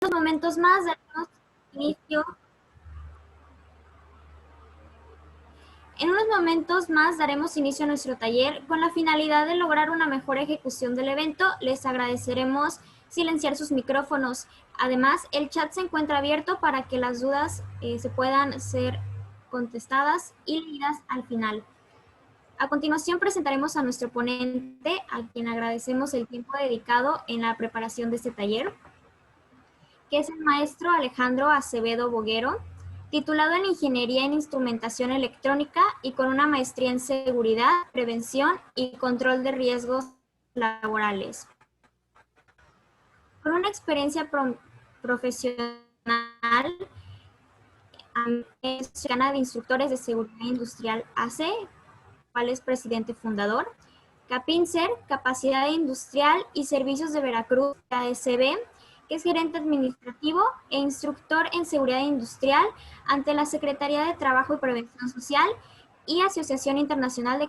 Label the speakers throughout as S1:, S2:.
S1: unos momentos más daremos inicio. En unos momentos más daremos inicio a nuestro taller con la finalidad de lograr una mejor ejecución del evento. Les agradeceremos silenciar sus micrófonos. Además, el chat se encuentra abierto para que las dudas se puedan ser contestadas y leídas al final. A continuación presentaremos a nuestro ponente, a quien agradecemos el tiempo dedicado en la preparación de este taller, que es el maestro Alejandro Acevedo Boguero, titulado en Ingeniería en Instrumentación Electrónica y con una maestría en Seguridad, Prevención y Control de Riesgos Laborales. Con una experiencia profesional de Instructores de Seguridad Industrial AC, cual es presidente fundador, Capincer, Capacidad Industrial y Servicios de Veracruz, ASB, que es gerente administrativo e instructor en seguridad industrial ante la Secretaría de Trabajo y Prevención Social y Asociación Internacional de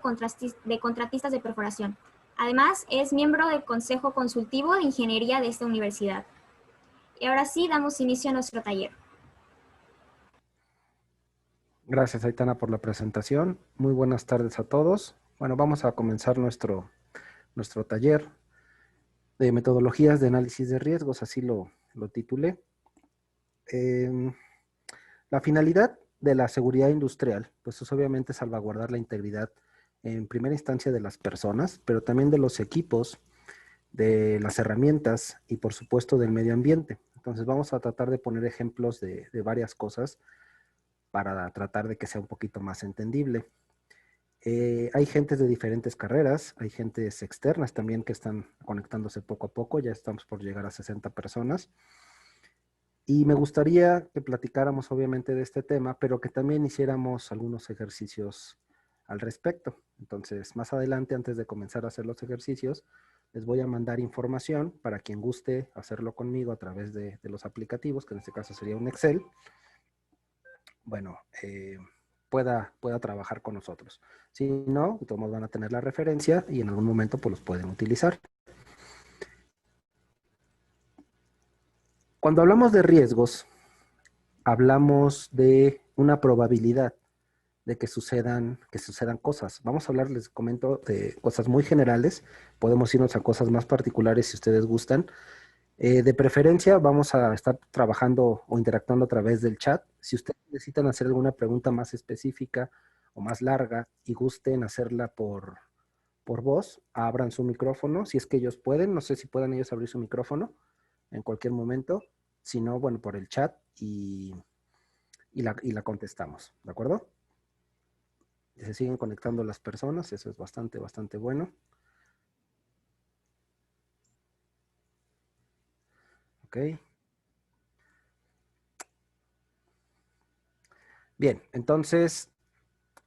S1: Contratistas de Perforación. Además, es miembro del Consejo Consultivo de Ingeniería de esta universidad. Y ahora sí, damos inicio a nuestro taller.
S2: Gracias, Aitana, por la presentación. Muy buenas tardes a todos. Bueno, vamos a comenzar nuestro taller de metodologías de análisis de riesgos, así lo titulé. La finalidad de la seguridad industrial, pues es obviamente salvaguardar la integridad en primera instancia de las personas, pero también de los equipos, de las herramientas y por supuesto del medio ambiente. Entonces vamos a tratar de poner ejemplos de varias cosas para tratar de que sea un poquito más entendible. Hay gentes de diferentes carreras, hay gentes externas también que están conectándose poco a poco, ya estamos por llegar a 60 personas. Y me gustaría que platicáramos obviamente de este tema, pero que también hiciéramos algunos ejercicios al respecto. Entonces, más adelante, antes de comenzar a hacer los ejercicios, les voy a mandar información para quien guste hacerlo conmigo a través de los aplicativos, que en este caso sería un Excel. Bueno, pueda trabajar con nosotros. Si no, todos van a tener la referencia y en algún momento pues los pueden utilizar. Cuando hablamos de riesgos, hablamos de una probabilidad de que sucedan cosas. Vamos a hablar, les comento, de cosas muy generales. Podemos irnos a cosas más particulares si ustedes gustan. De preferencia, vamos a estar trabajando o interactuando a través del chat. Si ustedes necesitan hacer alguna pregunta más específica o más larga y gusten hacerla por voz, abran su micrófono, si es que ellos pueden. No sé si puedan ellos abrir su micrófono en cualquier momento. Si no, bueno, por el chat y la contestamos, ¿de acuerdo? Se siguen conectando las personas, eso es bastante bueno. Ok. Bien, entonces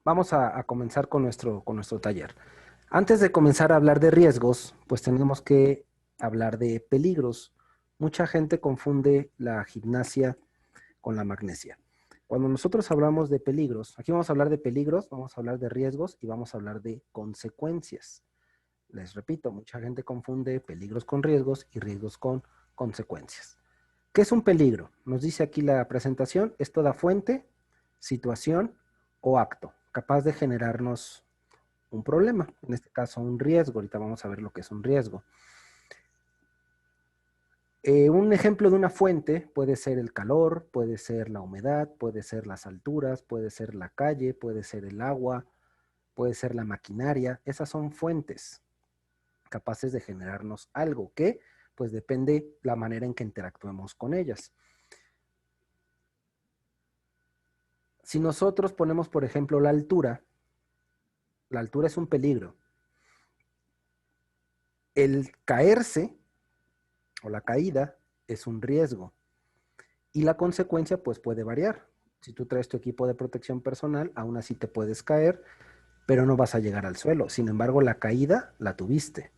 S2: vamos a comenzar con nuestro taller. Antes de comenzar a hablar de riesgos, pues tenemos que hablar de peligros. Mucha gente confunde la gimnasia con la magnesia. Cuando nosotros hablamos de peligros, aquí vamos a hablar de peligros, vamos a hablar de riesgos y vamos a hablar de consecuencias. Les repito, mucha gente confunde peligros con riesgos y riesgos con consecuencias. ¿Qué es un peligro? Nos dice aquí la presentación, es toda fuente, situación o acto capaz de generarnos un problema, en este caso un riesgo. Ahorita vamos a ver lo que es un riesgo. Un ejemplo de una fuente puede ser el calor, puede ser la humedad, puede ser las alturas, puede ser la calle, puede ser el agua, puede ser la maquinaria. Esas son fuentes capaces de generarnos algo que pues depende la manera en que interactuemos con ellas. Si nosotros ponemos, por ejemplo, la altura es un peligro. El caerse o la caída es un riesgo. Y la consecuencia pues puede variar. Si tú traes tu equipo de protección personal, aún así te puedes caer, pero no vas a llegar al suelo. Sin embargo, la caída la tuviste.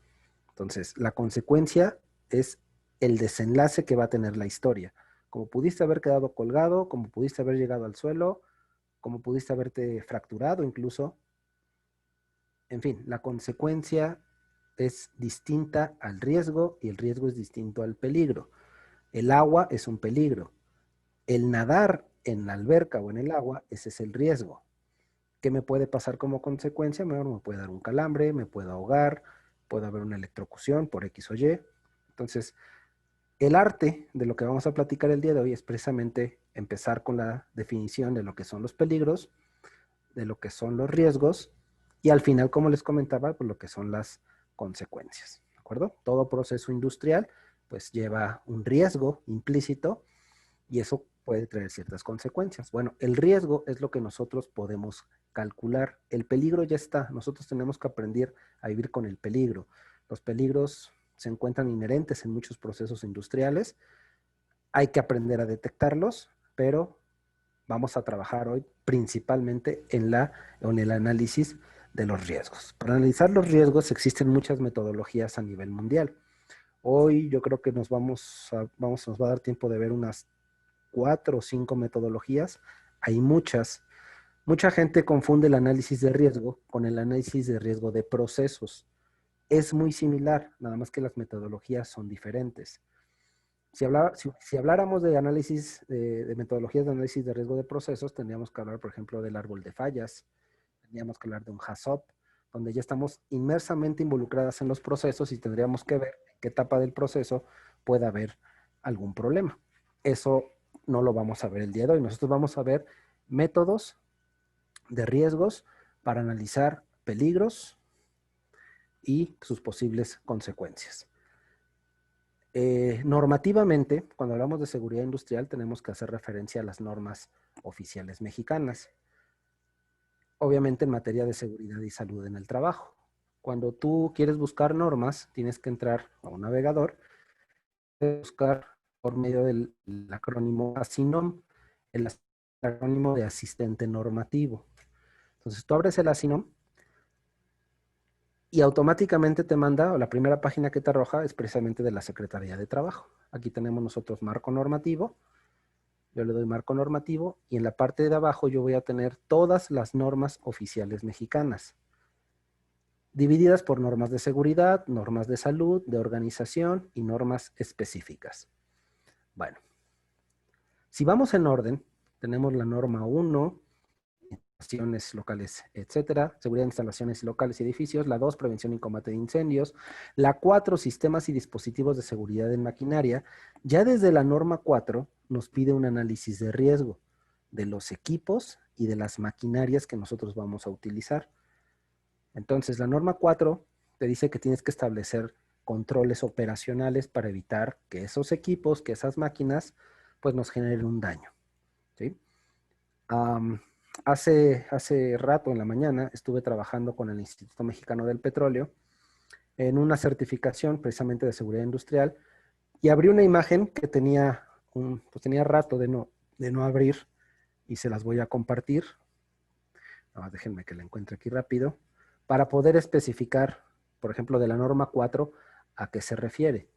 S2: Entonces, la consecuencia es el desenlace que va a tener la historia. Como pudiste haber quedado colgado, como pudiste haber llegado al suelo, como pudiste haberte fracturado incluso. En fin, la consecuencia es distinta al riesgo y el riesgo es distinto al peligro. El agua es un peligro. El nadar en la alberca o en el agua, ese es el riesgo. ¿Qué me puede pasar como consecuencia? Bueno, me puede dar un calambre, me puedo ahogar, puede haber una electrocución por X o Y. Entonces, el arte de lo que vamos a platicar el día de hoy es precisamente empezar con la definición de lo que son los peligros, de lo que son los riesgos y al final, como les comentaba, pues lo que son las consecuencias. ¿De acuerdo? Todo proceso industrial pues lleva un riesgo implícito y eso puede traer ciertas consecuencias. Bueno, el riesgo es lo que nosotros podemos calcular. El peligro ya está. Nosotros tenemos que aprender a vivir con el peligro. Los peligros se encuentran inherentes en muchos procesos industriales. Hay que aprender a detectarlos, pero vamos a trabajar hoy principalmente en el análisis de los riesgos. Para analizar los riesgos existen muchas metodologías a nivel mundial. Hoy yo creo que nos va a dar tiempo de ver unas 4 o 5 metodologías. Hay muchas. Mucha gente confunde el análisis de riesgo con el análisis de riesgo de procesos. Es muy similar, nada más que las metodologías son diferentes. Si habláramos de análisis, de metodologías de análisis de riesgo de procesos, tendríamos que hablar, por ejemplo, del árbol de fallas, tendríamos que hablar de un HACCP, donde ya estamos inmersamente involucradas en los procesos y tendríamos que ver en qué etapa del proceso puede haber algún problema. Eso no lo vamos a ver el día de hoy. Nosotros vamos a ver métodos de riesgos para analizar peligros y sus posibles consecuencias. Normativamente, cuando hablamos de seguridad industrial, tenemos que hacer referencia a las normas oficiales mexicanas. Obviamente en materia de seguridad y salud en el trabajo. Cuando tú quieres buscar normas, tienes que entrar a un navegador, buscar por medio del acrónimo ASINOM, el acrónimo de asistente normativo. Entonces tú abres el ASINOM y automáticamente te manda, o la primera página que te arroja es precisamente de la Secretaría de Trabajo. Aquí tenemos nosotros marco normativo. Yo le doy marco normativo y en la parte de abajo yo voy a tener todas las normas oficiales mexicanas, divididas por normas de seguridad, normas de salud, de organización y normas específicas. Bueno, si vamos en orden, tenemos la norma 1, instalaciones locales, etcétera, seguridad de instalaciones locales y edificios, la 2, prevención y combate de incendios, la 4, sistemas y dispositivos de seguridad en maquinaria. Ya desde la norma 4 nos pide un análisis de riesgo de los equipos y de las maquinarias que nosotros vamos a utilizar. Entonces, la norma 4 te dice que tienes que establecer controles operacionales para evitar que esos equipos, que esas máquinas, pues nos generen un daño, ¿sí? Hace rato en la mañana estuve trabajando con el Instituto Mexicano del Petróleo en una certificación precisamente de seguridad industrial y abrí una imagen que pues tenía rato de no abrir y se las voy a compartir. Déjenme que la encuentre aquí rápido para poder especificar, por ejemplo, de la norma 4 a qué se refiere.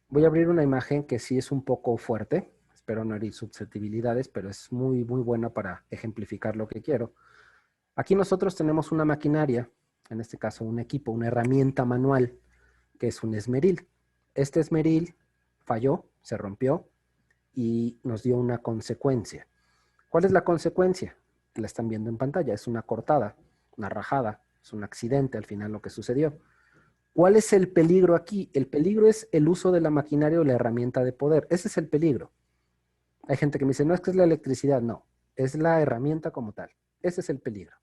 S2: Voy a abrir una imagen que sí es un poco fuerte, espero no herir susceptibilidades, pero es muy, muy buena para ejemplificar lo que quiero. Aquí nosotros tenemos una maquinaria, en este caso un equipo, una herramienta manual, que es un esmeril. Este esmeril falló, se rompió y nos dio una consecuencia. ¿Cuál es la consecuencia? La están viendo en pantalla, es una cortada, una rajada, es un accidente al final lo que sucedió. ¿Cuál es el peligro aquí? El peligro es el uso de la maquinaria o la herramienta de poder. Ese es el peligro. Hay gente que me dice, no es que es la electricidad, no, es la herramienta como tal. Ese es el peligro.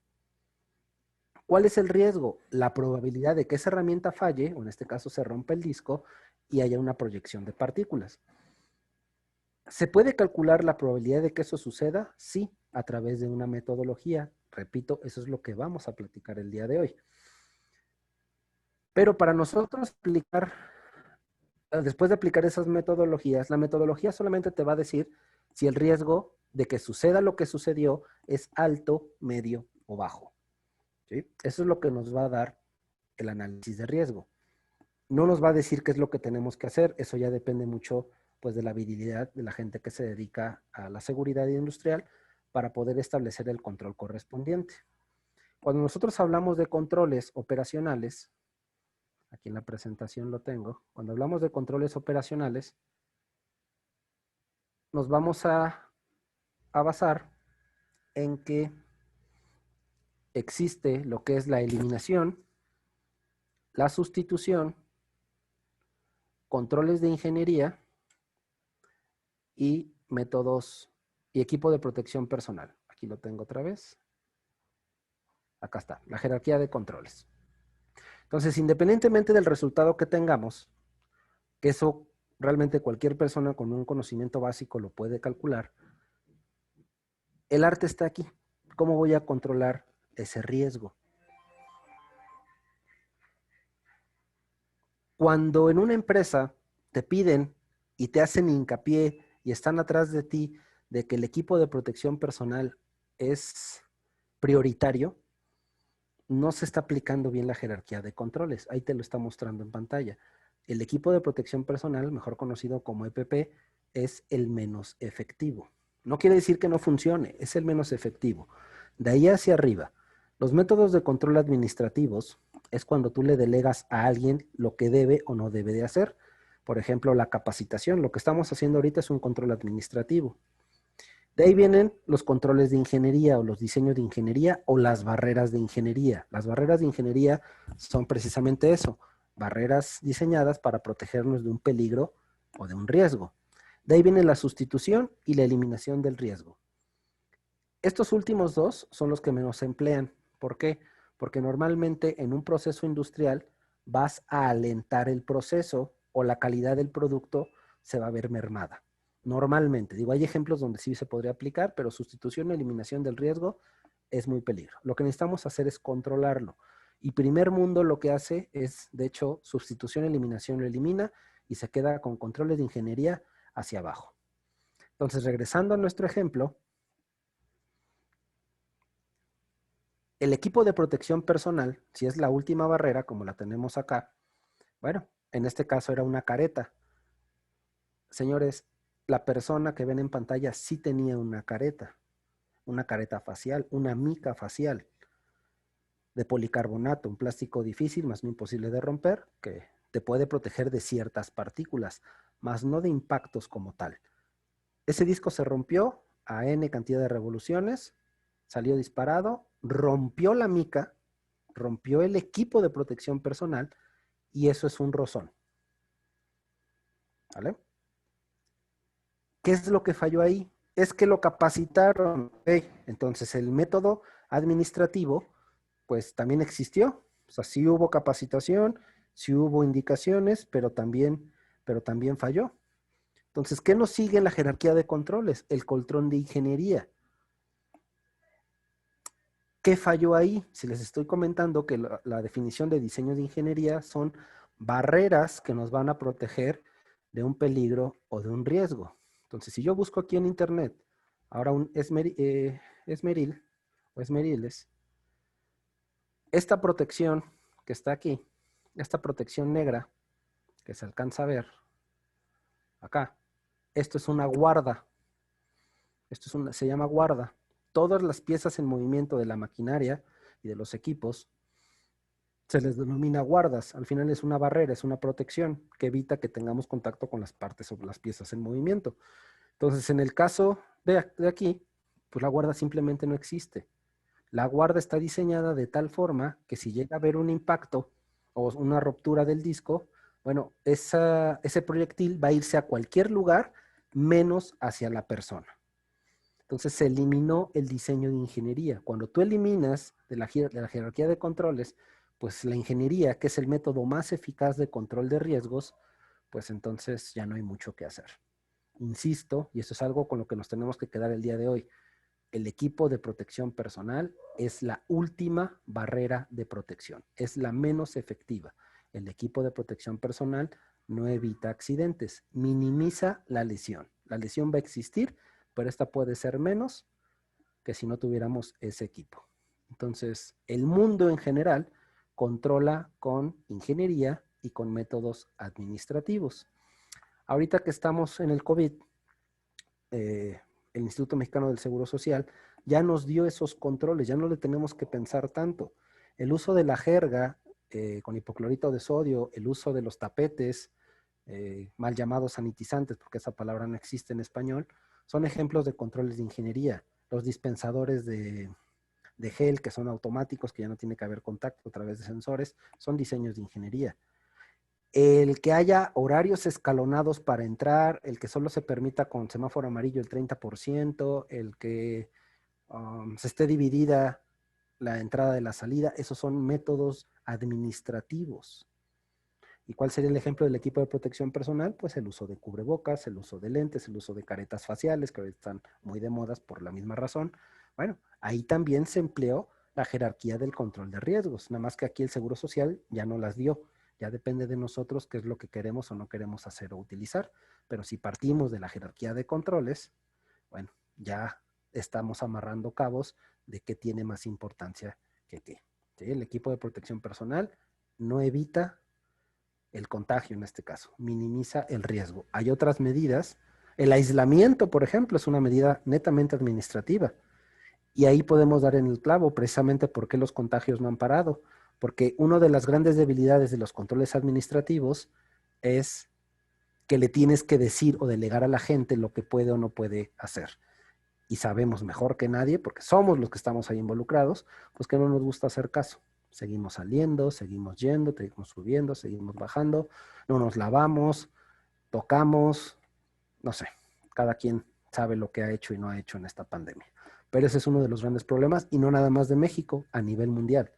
S2: ¿Cuál es el riesgo? La probabilidad de que esa herramienta falle, o en este caso se rompa el disco, y haya una proyección de partículas. ¿Se puede calcular la probabilidad de que eso suceda? Sí, a través de una metodología. Repito, eso es lo que vamos a platicar el día de hoy. Pero para nosotros aplicar, después de aplicar esas metodologías, la metodología solamente te va a decir si el riesgo de que suceda lo que sucedió es alto, medio o bajo. ¿Sí? Eso es lo que nos va a dar el análisis de riesgo. No nos va a decir qué es lo que tenemos que hacer, eso ya depende mucho pues, de la habilidad de la gente que se dedica a la seguridad industrial para poder establecer el control correspondiente. Cuando nosotros hablamos de controles operacionales, aquí en la presentación lo tengo, cuando hablamos de controles operacionales, nos vamos a basar en que existe lo que es la eliminación, la sustitución, controles de ingeniería y métodos y equipo de protección personal. Aquí lo tengo otra vez. Acá está, la jerarquía de controles. Entonces, independientemente del resultado que tengamos, que eso realmente cualquier persona con un conocimiento básico lo puede calcular, el arte está aquí. ¿Cómo voy a controlar ese riesgo? Cuando en una empresa te piden y te hacen hincapié y están atrás de ti de que el equipo de protección personal es prioritario, no se está aplicando bien la jerarquía de controles. Ahí te lo está mostrando en pantalla. El equipo de protección personal, mejor conocido como EPP, es el menos efectivo. No quiere decir que no funcione, es el menos efectivo. De ahí hacia arriba, los métodos de control administrativos es cuando tú le delegas a alguien lo que debe o no debe de hacer. Por ejemplo, la capacitación. Lo que estamos haciendo ahorita es un control administrativo. De ahí vienen los controles de ingeniería o los diseños de ingeniería o las barreras de ingeniería. Las barreras de ingeniería son precisamente eso, barreras diseñadas para protegernos de un peligro o de un riesgo. De ahí viene la sustitución y la eliminación del riesgo. Estos últimos dos son los que menos se emplean. ¿Por qué? Porque normalmente en un proceso industrial vas a alentar el proceso o la calidad del producto se va a ver mermada. Normalmente, digo, hay ejemplos donde sí se podría aplicar, pero sustitución y eliminación del riesgo es muy peligro. Lo que necesitamos hacer es controlarlo. Y primer mundo lo que hace es, de hecho, sustitución, eliminación lo elimina y se queda con controles de ingeniería hacia abajo. Entonces, regresando a nuestro ejemplo, el equipo de protección personal, si es la última barrera, como la tenemos acá, bueno, en este caso era una careta. Señores, la persona que ven en pantalla sí tenía una careta facial, una mica facial de policarbonato, un plástico difícil, más no imposible de romper, que te puede proteger de ciertas partículas, más no de impactos como tal. Ese disco se rompió a N cantidad de revoluciones, salió disparado, rompió la mica, rompió el equipo de protección personal y eso es un rozón. ¿Vale? ¿Qué es lo que falló ahí? Es que lo capacitaron. ¿Okay? Entonces el método administrativo pues también existió. O sea, sí hubo capacitación, sí hubo indicaciones, pero también falló. Entonces, ¿qué nos sigue en la jerarquía de controles? El control de ingeniería. ¿Qué falló ahí? Si les estoy comentando que la definición de diseño de ingeniería son barreras que nos van a proteger de un peligro o de un riesgo. Entonces, si yo busco aquí en internet, ahora un esmeril o esmeriles, esta protección que está aquí, esta protección negra que se alcanza a ver acá, esto es una guarda. Se llama guarda. Todas las piezas en movimiento de la maquinaria y de los equipos se les denomina guardas. Al final es una barrera, es una protección que evita que tengamos contacto con las partes o las piezas en movimiento. Entonces, en el caso de aquí, pues la guarda simplemente no existe. La guarda está diseñada de tal forma que si llega a haber un impacto o una ruptura del disco, bueno, ese proyectil va a irse a cualquier lugar menos hacia la persona. Entonces se eliminó el diseño de ingeniería. Cuando tú eliminas de la jerarquía de controles, pues la ingeniería, que es el método más eficaz de control de riesgos, pues entonces ya no hay mucho que hacer. Insisto, y esto es algo con lo que nos tenemos que quedar el día de hoy, el equipo de protección personal es la última barrera de protección, es la menos efectiva. El equipo de protección personal no evita accidentes, minimiza la lesión. La lesión va a existir, pero esta puede ser menos que si no tuviéramos ese equipo. Entonces, el mundo en general controla con ingeniería y con métodos administrativos. Ahorita que estamos en el COVID, el Instituto Mexicano del Seguro Social ya nos dio esos controles, ya no le tenemos que pensar tanto. El uso de la jerga con hipoclorito de sodio, el uso de los tapetes, mal llamados sanitizantes, porque esa palabra no existe en español, son ejemplos de controles de ingeniería. Los dispensadores de gel, que son automáticos, que ya no tiene que haber contacto a través de sensores, son diseños de ingeniería. El que haya horarios escalonados para entrar, el que solo se permita con semáforo amarillo el 30%, el que se esté dividida la entrada de la salida, esos son métodos administrativos. ¿Y cuál sería el ejemplo del equipo de protección personal? Pues el uso de cubrebocas, el uso de lentes, el uso de caretas faciales, que ahora están muy de modas por la misma razón. Bueno, ahí también se empleó la jerarquía del control de riesgos, nada más que aquí el Seguro Social ya no las dio. Ya depende de nosotros qué es lo que queremos o no queremos hacer o utilizar. Pero si partimos de la jerarquía de controles, bueno, ya estamos amarrando cabos de qué tiene más importancia que qué. ¿Sí? El equipo de protección personal no evita el contagio en este caso, minimiza el riesgo. Hay otras medidas. El aislamiento, por ejemplo, es una medida netamente administrativa. Y ahí podemos dar en el clavo precisamente por qué los contagios no han parado. Porque una de las grandes debilidades de los controles administrativos es que le tienes que decir o delegar a la gente lo que puede o no puede hacer. Y sabemos mejor que nadie, porque somos los que estamos ahí involucrados, pues que no nos gusta hacer caso. Seguimos saliendo, seguimos yendo, seguimos subiendo, seguimos bajando, no nos lavamos, tocamos, no sé, cada quien sabe lo que ha hecho y no ha hecho en esta pandemia. Pero ese es uno de los grandes problemas y no nada más de México, a nivel mundial.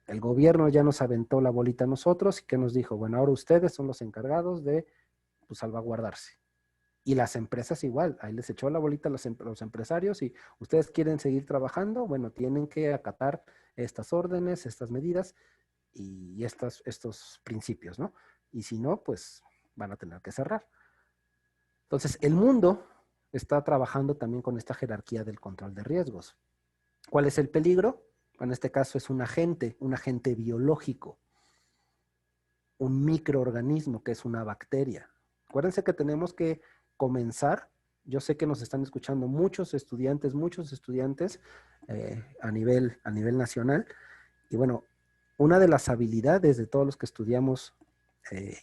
S2: El gobierno ya nos aventó la bolita a nosotros y que nos dijo, bueno, ahora ustedes son los encargados de pues, salvaguardarse. Y las empresas igual, ahí les echó la bolita a los empresarios y ustedes quieren seguir trabajando, bueno, tienen que acatar estas órdenes, estas medidas y estos principios, ¿no? Y si no, pues van a tener que cerrar. Entonces, el mundo está trabajando también con esta jerarquía del control de riesgos. ¿Cuál es el peligro? En este caso es un agente biológico, un microorganismo que es una bacteria. Acuérdense que tenemos que comenzar. Yo sé que nos están escuchando muchos estudiantes a nivel nacional. Y bueno, una de las habilidades de todos los que estudiamos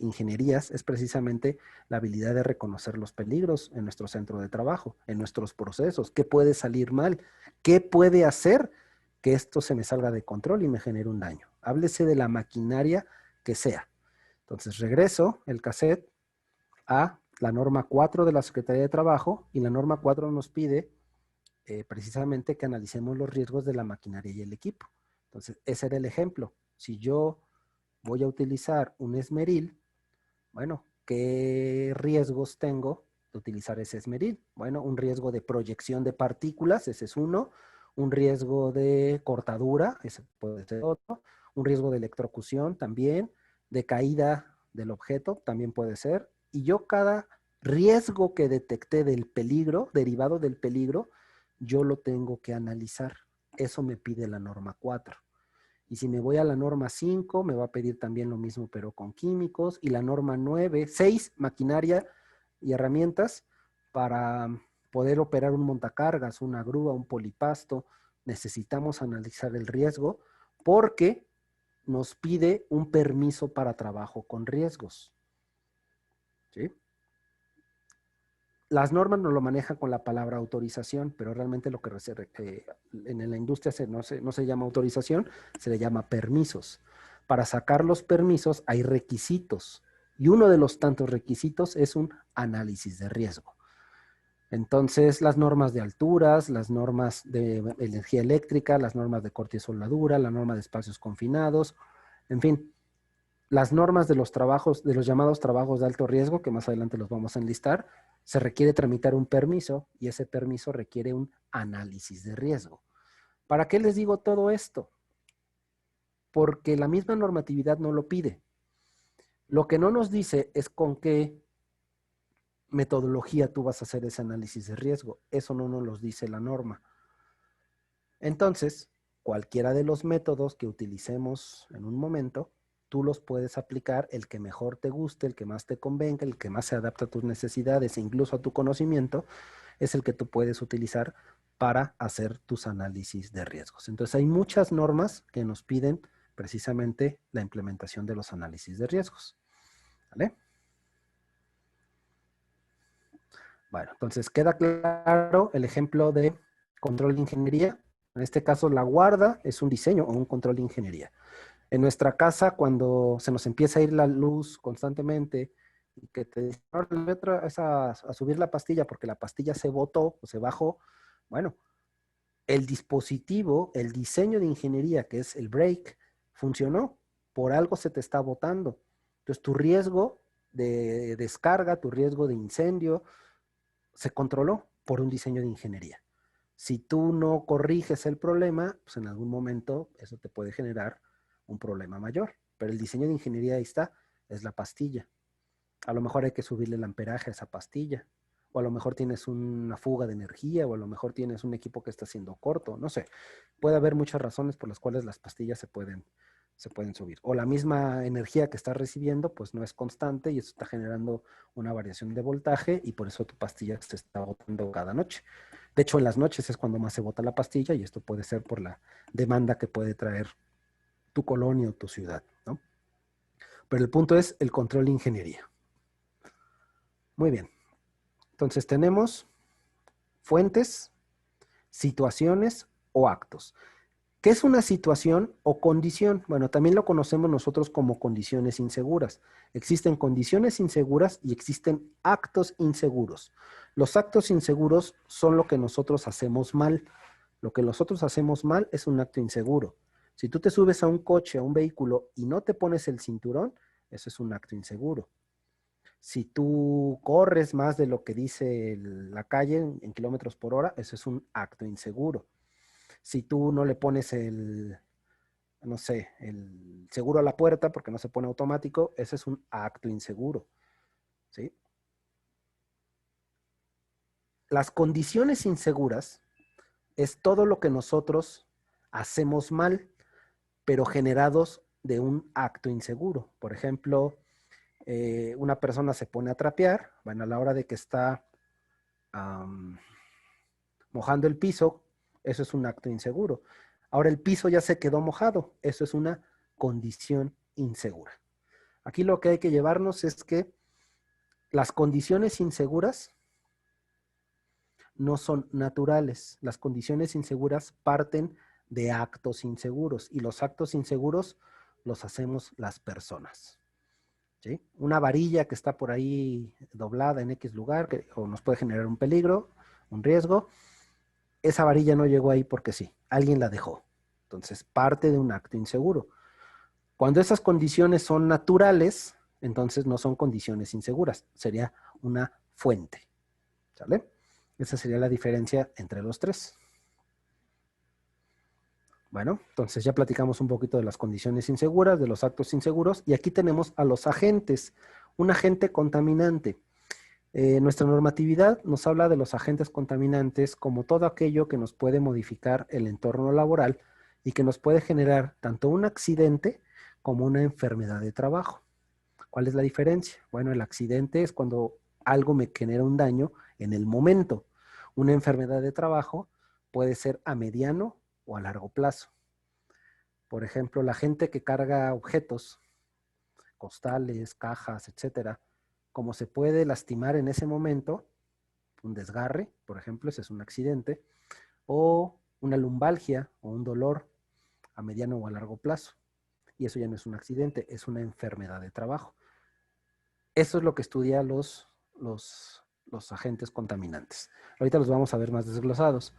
S2: ingenierías es precisamente la habilidad de reconocer los peligros en nuestro centro de trabajo, en nuestros procesos, qué puede salir mal, qué puede hacer que esto se me salga de control y me genere un daño. Háblese de la maquinaria que sea. Entonces regreso el cassette a la norma 4 de la Secretaría de Trabajo y la norma 4 nos pide precisamente que analicemos los riesgos de la maquinaria y el equipo. Entonces ese era el ejemplo. Si yo voy a utilizar un esmeril, bueno, ¿qué riesgos tengo de utilizar ese esmeril? Bueno, un riesgo de proyección de partículas, ese es uno, un riesgo de cortadura, ese puede ser otro, un riesgo de electrocución también, de caída del objeto también puede ser, y yo cada riesgo que detecté del peligro, derivado del peligro, yo lo tengo que analizar. Eso me pide la norma 4. Y si me voy a la norma 5, me va a pedir también lo mismo, pero con químicos. Y la norma 9, 6, maquinaria y herramientas para poder operar un montacargas, una grúa, un polipasto. Necesitamos analizar el riesgo porque nos pide un permiso para trabajo con riesgos. ¿Sí? Las normas no lo manejan con la palabra autorización, pero realmente lo que en la industria no se llama autorización, se le llama permisos. Para sacar los permisos hay requisitos y uno de los tantos requisitos es un análisis de riesgo. Entonces, las normas de alturas, las normas de energía eléctrica, las normas de corte y soldadura, la norma de espacios confinados, en fin, las normas de los trabajos, de los llamados trabajos de alto riesgo, que más adelante los vamos a enlistar, se requiere tramitar un permiso y ese permiso requiere un análisis de riesgo. ¿Para qué les digo todo esto? Porque la misma normatividad no lo pide. Lo que no nos dice es con qué metodología tú vas a hacer ese análisis de riesgo. Eso no nos lo dice la norma. Entonces, cualquiera de los métodos que utilicemos en un momento, tú los puedes aplicar el que mejor te guste, el que más te convenga, el que más se adapta a tus necesidades e incluso a tu conocimiento, es el que tú puedes utilizar para hacer tus análisis de riesgos. Entonces hay muchas normas que nos piden precisamente la implementación de los análisis de riesgos. ¿Vale? Bueno, entonces queda claro el ejemplo de control de ingeniería. En este caso, la guarda es un diseño o un control de ingeniería. En nuestra casa, cuando se nos empieza a ir la luz constantemente y que te dicen, "Órale, ve a subir la pastilla porque la pastilla se botó o se bajó", bueno, el dispositivo, el diseño de ingeniería, que es el break, funcionó. Por algo se te está botando. Entonces, tu riesgo de descarga, tu riesgo de incendio, se controló por un diseño de ingeniería. Si tú no corriges el problema, pues en algún momento eso te puede generar un problema mayor. Pero el diseño de ingeniería ahí está, es la pastilla. A lo mejor hay que subirle el amperaje a esa pastilla. O a lo mejor tienes una fuga de energía, o a lo mejor tienes un equipo que está siendo corto, no sé. Puede haber muchas razones por las cuales las pastillas se pueden subir. O la misma energía que estás recibiendo, pues no es constante y eso está generando una variación de voltaje y por eso tu pastilla se está botando cada noche. De hecho, en las noches es cuando más se bota la pastilla y esto puede ser por la demanda que puede traer tu colonia o tu ciudad, ¿no? Pero el punto es el control de ingeniería. Muy bien. Entonces tenemos fuentes, situaciones o actos. ¿Qué es una situación o condición? Bueno, también lo conocemos nosotros como condiciones inseguras. Existen condiciones inseguras y existen actos inseguros. Los actos inseguros son lo que nosotros hacemos mal. Lo que nosotros hacemos mal es un acto inseguro. Si tú te subes a un coche, a un vehículo y no te pones el cinturón, eso es un acto inseguro. Si tú corres más de lo que dice la calle en kilómetros por hora, eso es un acto inseguro. Si tú no le pones no sé, el seguro a la puerta porque no se pone automático, ese es un acto inseguro, ¿sí? Las condiciones inseguras es todo lo que nosotros hacemos mal, pero generados de un acto inseguro. Por ejemplo, una persona se pone a trapear, bueno, a la hora de que está mojando el piso, eso es un acto inseguro. Ahora el piso ya se quedó mojado, eso es una condición insegura. Aquí lo que hay que llevarnos es que las condiciones inseguras no son naturales. Las condiciones inseguras parten de actos inseguros y los actos inseguros los hacemos las personas. ¿Sí? Una varilla que está por ahí doblada en X lugar o nos puede generar un peligro, un riesgo. Esa varilla no llegó ahí porque sí, alguien la dejó. Entonces, parte de un acto inseguro. Cuando esas condiciones son naturales, entonces no son condiciones inseguras, sería una fuente. ¿Sale? Esa sería la diferencia entre los tres. Bueno, entonces ya platicamos un poquito de las condiciones inseguras, de los actos inseguros, y aquí tenemos a los agentes. Un agente contaminante. Nuestra normatividad nos habla de los agentes contaminantes como todo aquello que nos puede modificar el entorno laboral y que nos puede generar tanto un accidente como una enfermedad de trabajo. ¿Cuál es la diferencia? Bueno, el accidente es cuando algo me genera un daño en el momento. Una enfermedad de trabajo puede ser a mediano o a largo plazo. Por ejemplo, la gente que carga objetos, costales, cajas, etcétera, como se puede lastimar en ese momento, un desgarre, por ejemplo, ese es un accidente, o una lumbalgia o un dolor a mediano o a largo plazo. Y eso ya no es un accidente, es una enfermedad de trabajo. Eso es lo que estudia los agentes contaminantes. Ahorita los vamos a ver más desglosados.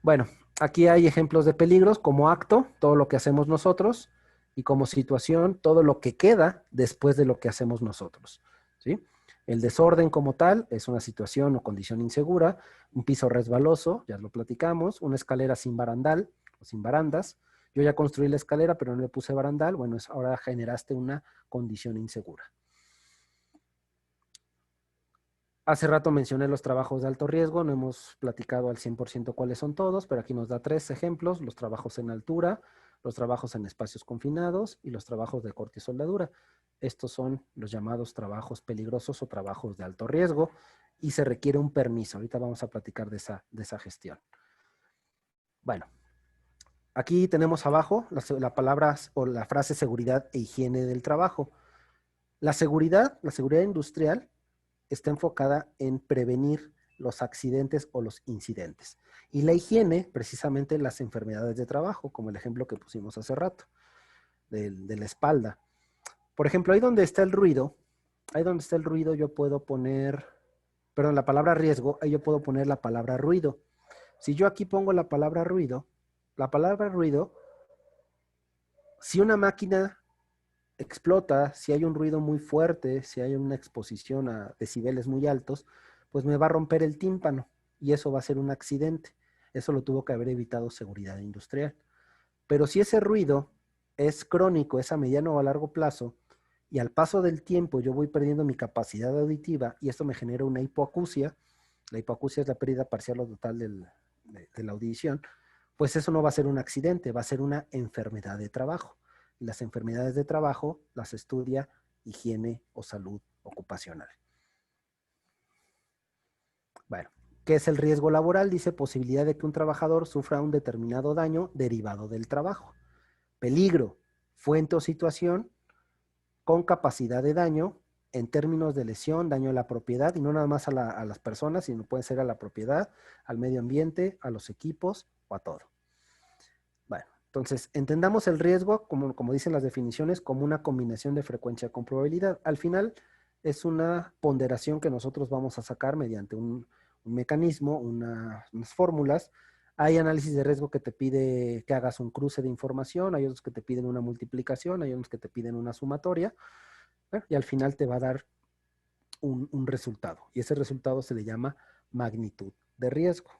S2: Bueno, aquí hay ejemplos de peligros como acto, todo lo que hacemos nosotros, y como situación, todo lo que queda después de lo que hacemos nosotros, ¿sí? El desorden como tal es una situación o condición insegura, un piso resbaloso, ya lo platicamos, una escalera sin barandal o sin barandas. Yo ya construí la escalera, pero no le puse barandal, bueno, ahora generaste una condición insegura. Hace rato mencioné los trabajos de alto riesgo, no hemos platicado al 100% cuáles son todos, pero aquí nos da 3 ejemplos: los trabajos en altura, los trabajos en espacios confinados y los trabajos de corte y soldadura. Estos son los llamados trabajos peligrosos o trabajos de alto riesgo y se requiere un permiso. Ahorita vamos a platicar de esa gestión. Bueno, aquí tenemos abajo la palabra o la frase seguridad e higiene del trabajo. La seguridad industrial está enfocada en prevenir los accidentes o los incidentes. Y la higiene, precisamente las enfermedades de trabajo, como el ejemplo que pusimos hace rato, de la espalda. Por ejemplo, ahí donde está el ruido, yo puedo poner, perdón, la palabra riesgo, ahí yo puedo poner la palabra ruido. Si yo aquí pongo la palabra ruido, si una máquina explota, si hay un ruido muy fuerte, si hay una exposición a decibeles muy altos, pues me va a romper el tímpano y eso va a ser un accidente. Eso lo tuvo que haber evitado seguridad industrial. Pero si ese ruido es crónico, es a mediano o a largo plazo, y al paso del tiempo yo voy perdiendo mi capacidad auditiva y esto me genera una hipoacusia, la hipoacusia es la pérdida parcial o total de la audición, pues eso no va a ser un accidente, va a ser una enfermedad de trabajo. Y las enfermedades de trabajo las estudia higiene o salud ocupacional. Bueno, ¿qué es el riesgo laboral? Dice posibilidad de que un trabajador sufra un determinado daño derivado del trabajo. Peligro, fuente o situación con capacidad de daño en términos de lesión, daño a la propiedad, y no nada más a las personas, sino puede ser a la propiedad, al medio ambiente, a los equipos o a todo. Bueno, entonces entendamos el riesgo, como dicen las definiciones, como una combinación de frecuencia con probabilidad. Al final es una ponderación que nosotros vamos a sacar mediante un mecanismo, unas fórmulas. Hay análisis de riesgo que te pide que hagas un cruce de información, hay otros que te piden una multiplicación, hay otros que te piden una sumatoria, y al final te va a dar un resultado. Y ese resultado se le llama magnitud de riesgo.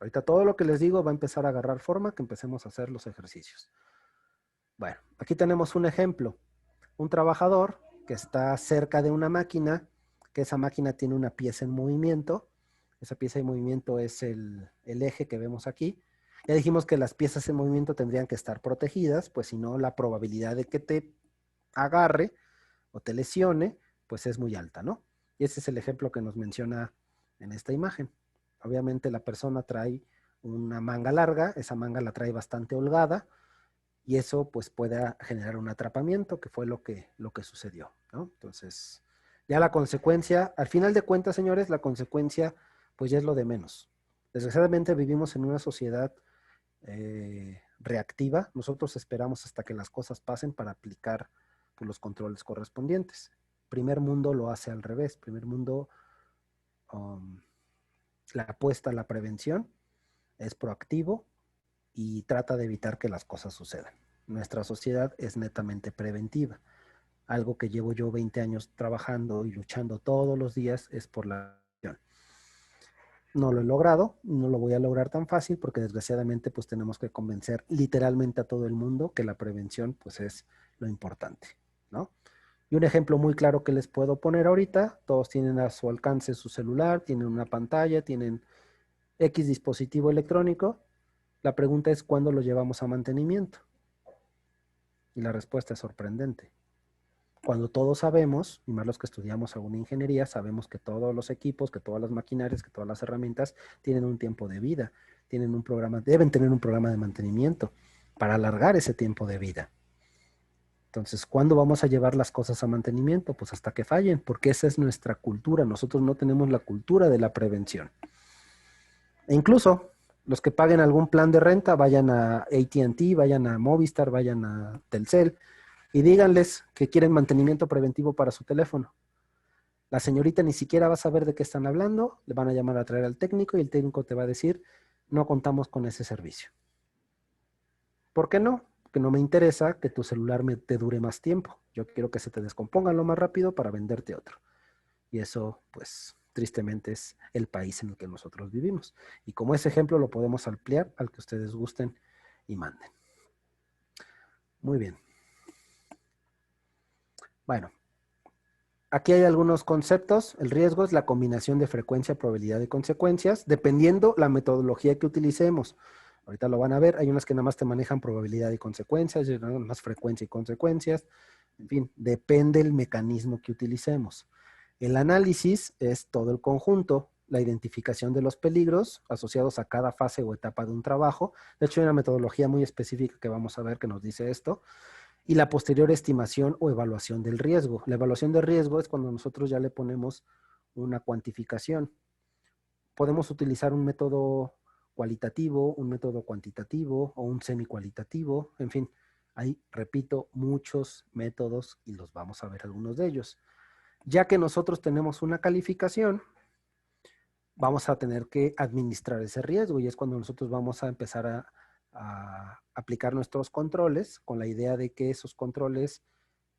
S2: Ahorita todo lo que les digo va a empezar a agarrar forma, que empecemos a hacer los ejercicios. Bueno, aquí tenemos un ejemplo. Un trabajador que está cerca de una máquina, que esa máquina tiene una pieza en movimiento. Esa pieza en movimiento es el eje que vemos aquí. Ya dijimos que las piezas en movimiento tendrían que estar protegidas, pues si no, la probabilidad de que te agarre o te lesione, pues es muy alta, ¿no? Y ese es el ejemplo que nos menciona en esta imagen. Obviamente la persona trae una manga larga, esa manga la trae bastante holgada, y eso pues puede generar un atrapamiento, que fue lo que sucedió, ¿no? Entonces, ya la consecuencia, al final de cuentas, señores, la consecuencia pues ya es lo de menos. Desgraciadamente vivimos en una sociedad reactiva. Nosotros esperamos hasta que las cosas pasen para aplicar pues, los controles correspondientes. Primer mundo lo hace al revés. Primer mundo, la apuesta a la prevención, es proactivo y trata de evitar que las cosas sucedan. Nuestra sociedad es netamente preventiva. Algo que llevo yo 20 años trabajando y luchando todos los días es por la prevención. No lo he logrado, no lo voy a lograr tan fácil porque desgraciadamente pues tenemos que convencer literalmente a todo el mundo que la prevención pues es lo importante, ¿no? Y un ejemplo muy claro que les puedo poner ahorita, todos tienen a su alcance su celular, tienen una pantalla, tienen X dispositivo electrónico. La pregunta es ¿cuándo lo llevamos a mantenimiento? Y la respuesta es sorprendente. Cuando todos sabemos, y más los que estudiamos alguna ingeniería, sabemos que todos los equipos, que todas las maquinarias, que todas las herramientas tienen un tiempo de vida, tienen un programa, deben tener un programa de mantenimiento para alargar ese tiempo de vida. Entonces, ¿cuándo vamos a llevar las cosas a mantenimiento? Pues hasta que fallen, porque esa es nuestra cultura. Nosotros no tenemos la cultura de la prevención. E incluso los que paguen algún plan de renta, vayan a AT&T, vayan a Movistar, vayan a Telcel y díganles que quieren mantenimiento preventivo para su teléfono. La señorita ni siquiera va a saber de qué están hablando, le van a llamar a traer al técnico y el técnico te va a decir, no contamos con ese servicio. ¿Por qué no? Porque no me interesa que tu celular te dure más tiempo. Yo quiero que se te descomponga lo más rápido para venderte otro. Y eso, pues, tristemente es el país en el que nosotros vivimos. Y como ese ejemplo lo podemos ampliar al que ustedes gusten y manden. Muy bien. Bueno, aquí hay algunos conceptos. El riesgo es la combinación de frecuencia, probabilidad y consecuencias, dependiendo la metodología que utilicemos. Ahorita lo van a ver, hay unas que nada más te manejan probabilidad y consecuencias, y otras más frecuencia y consecuencias. En fin, depende el mecanismo que utilicemos. El análisis es todo el conjunto, la identificación de los peligros asociados a cada fase o etapa de un trabajo. De hecho, hay una metodología muy específica que vamos a ver que nos dice esto. y la posterior estimación o evaluación del riesgo. La evaluación del riesgo es cuando nosotros ya le ponemos una cuantificación. Podemos utilizar un método cualitativo, un método cuantitativo o un semicualitativo, en fin, hay, repito, muchos métodos y los vamos a ver algunos de ellos. Ya que nosotros tenemos una calificación, vamos a tener que administrar ese riesgo y es cuando nosotros vamos a empezar a aplicar nuestros controles con la idea de que esos controles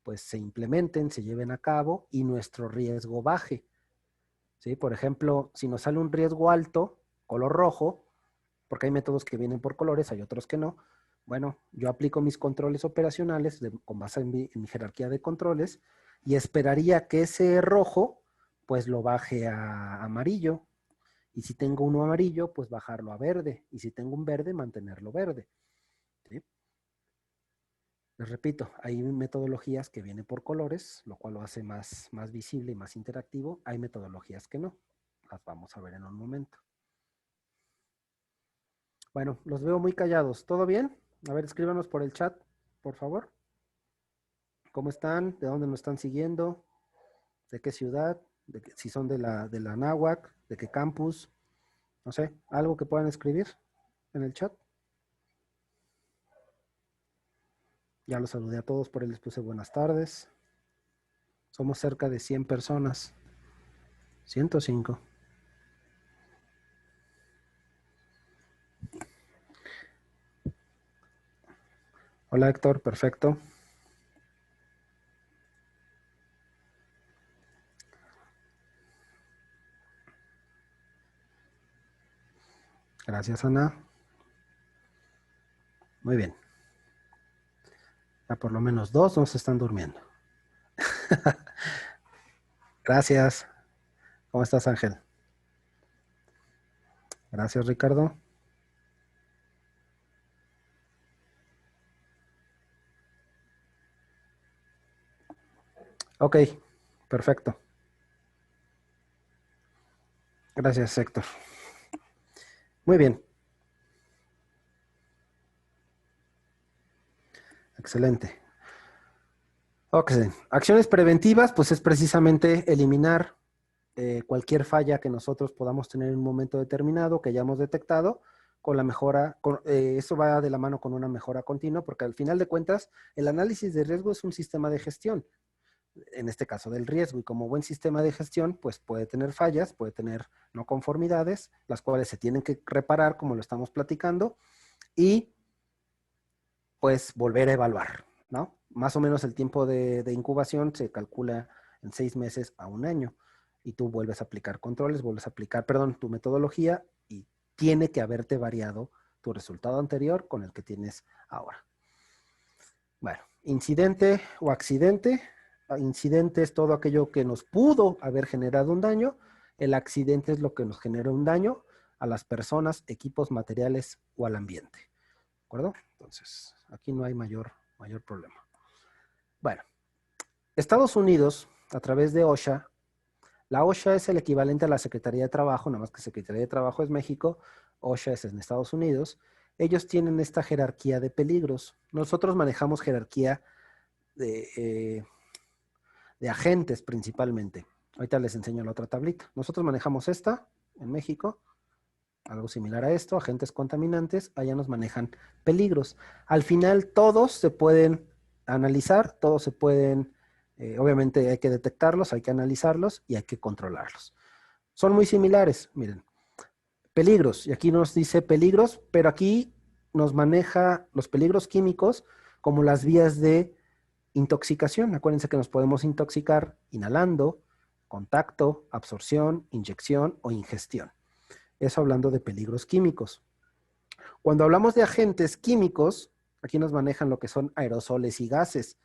S2: pues se implementen, se lleven a cabo y nuestro riesgo baje. ¿Sí? Por ejemplo, si nos sale un riesgo alto, color rojo, porque hay métodos que vienen por colores, hay otros que no. Bueno, yo aplico mis controles operacionales con base en mi jerarquía de controles y esperaría que ese rojo pues lo baje a amarillo. Y si tengo uno amarillo, pues bajarlo a verde. Y si tengo un verde, mantenerlo verde. ¿Sí? Les repito, hay metodologías que vienen por colores, lo cual lo hace más visible y más interactivo. Hay metodologías que no. Las vamos a ver en un momento. Bueno, los veo muy callados. ¿Todo bien? A ver, escríbanos por el chat, por favor. ¿Cómo están? ¿De dónde nos están siguiendo? ¿De qué ciudad? Si son de la Anáhuac, ¿de qué campus? No sé, algo que puedan escribir en el chat. Ya los saludé a todos, por ahí les puse buenas tardes. Somos cerca de 100 personas. 105. Hola Héctor, perfecto. Gracias, Ana. Muy bien. Ya por lo menos 2 nos están durmiendo. Gracias. ¿Cómo estás, Ángel? Gracias, Ricardo. Ok, perfecto. Gracias, Héctor. Muy bien. Excelente. Ok, acciones preventivas, pues es precisamente eliminar cualquier falla que nosotros podamos tener en un momento determinado, que hayamos detectado, con la mejora, eso va de la mano con una mejora continua, porque al final de cuentas, el análisis de riesgo es un sistema de gestión, en este caso del riesgo, y como buen sistema de gestión, pues puede tener fallas, puede tener no conformidades, las cuales se tienen que reparar, como lo estamos platicando, y pues volver a evaluar, ¿no? Más o menos el tiempo de incubación se calcula en 6 meses a 1 año. Y tú vuelves a aplicar controles, vuelves a aplicar, perdón, tu metodología y tiene que haberte variado tu resultado anterior con el que tienes ahora. Bueno, incidente o accidente. Incidente es todo aquello que nos pudo haber generado un daño. El accidente es lo que nos genera un daño a las personas, equipos, materiales o al ambiente. ¿De acuerdo? Entonces, aquí no hay mayor problema. Bueno, Estados Unidos, a través de OSHA, la OSHA es el equivalente a la Secretaría de Trabajo, nada más que Secretaría de Trabajo es México, OSHA es en Estados Unidos. Ellos tienen esta jerarquía de peligros. Nosotros manejamos jerarquía de agentes principalmente. Ahorita les enseño la otra tablita. Nosotros manejamos esta en México, algo similar a esto, agentes contaminantes, allá nos manejan peligros. Al final todos se pueden analizar, todos se pueden, obviamente hay que detectarlos, hay que analizarlos y hay que controlarlos. Son muy similares, miren. Peligros, y aquí nos dice peligros, pero aquí nos maneja los peligros químicos como las vías de intoxicación. Acuérdense que nos podemos intoxicar inhalando, contacto, absorción, inyección o ingestión. Eso hablando de peligros químicos. Cuando hablamos de agentes químicos, aquí nos manejan lo que son aerosoles y gases.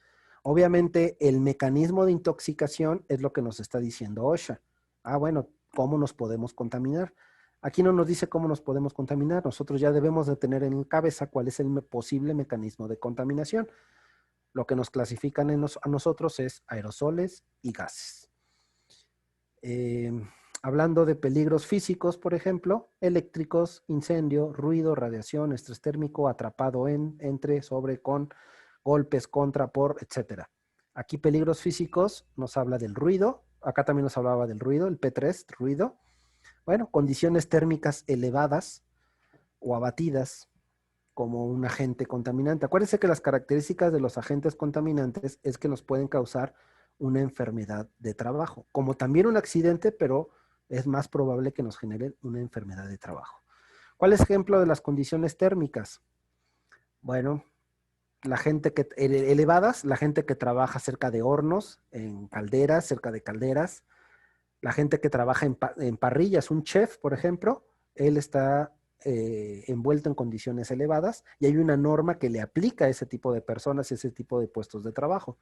S2: Obviamente, el mecanismo de intoxicación es lo que nos está diciendo OSHA. Ah, bueno, ¿cómo nos podemos contaminar? Aquí no nos dice cómo nos podemos contaminar. Nosotros ya debemos de tener en cabeza cuál es el posible mecanismo de contaminación. Lo que nos clasifican a nosotros es aerosoles y gases. Hablando de peligros físicos, por ejemplo, eléctricos, incendio, ruido, radiación, estrés térmico, atrapado entre, sobre, con, golpes, contra, por, etcétera. Aquí peligros físicos nos habla del ruido. Acá también nos hablaba del ruido, el P3, ruido. Bueno, condiciones térmicas elevadas o abatidas como un agente contaminante. Acuérdense que las características de los agentes contaminantes es que nos pueden causar una enfermedad de trabajo, como también un accidente, pero es más probable que nos generen una enfermedad de trabajo. ¿Cuál es ejemplo de las condiciones térmicas? Bueno, la gente que elevadas, la gente que trabaja cerca de hornos, en calderas, cerca de calderas, la gente que trabaja en parrillas, un chef, por ejemplo, él está envuelto en condiciones elevadas y hay una norma que le aplica a ese tipo de personas, ese tipo de puestos de trabajo.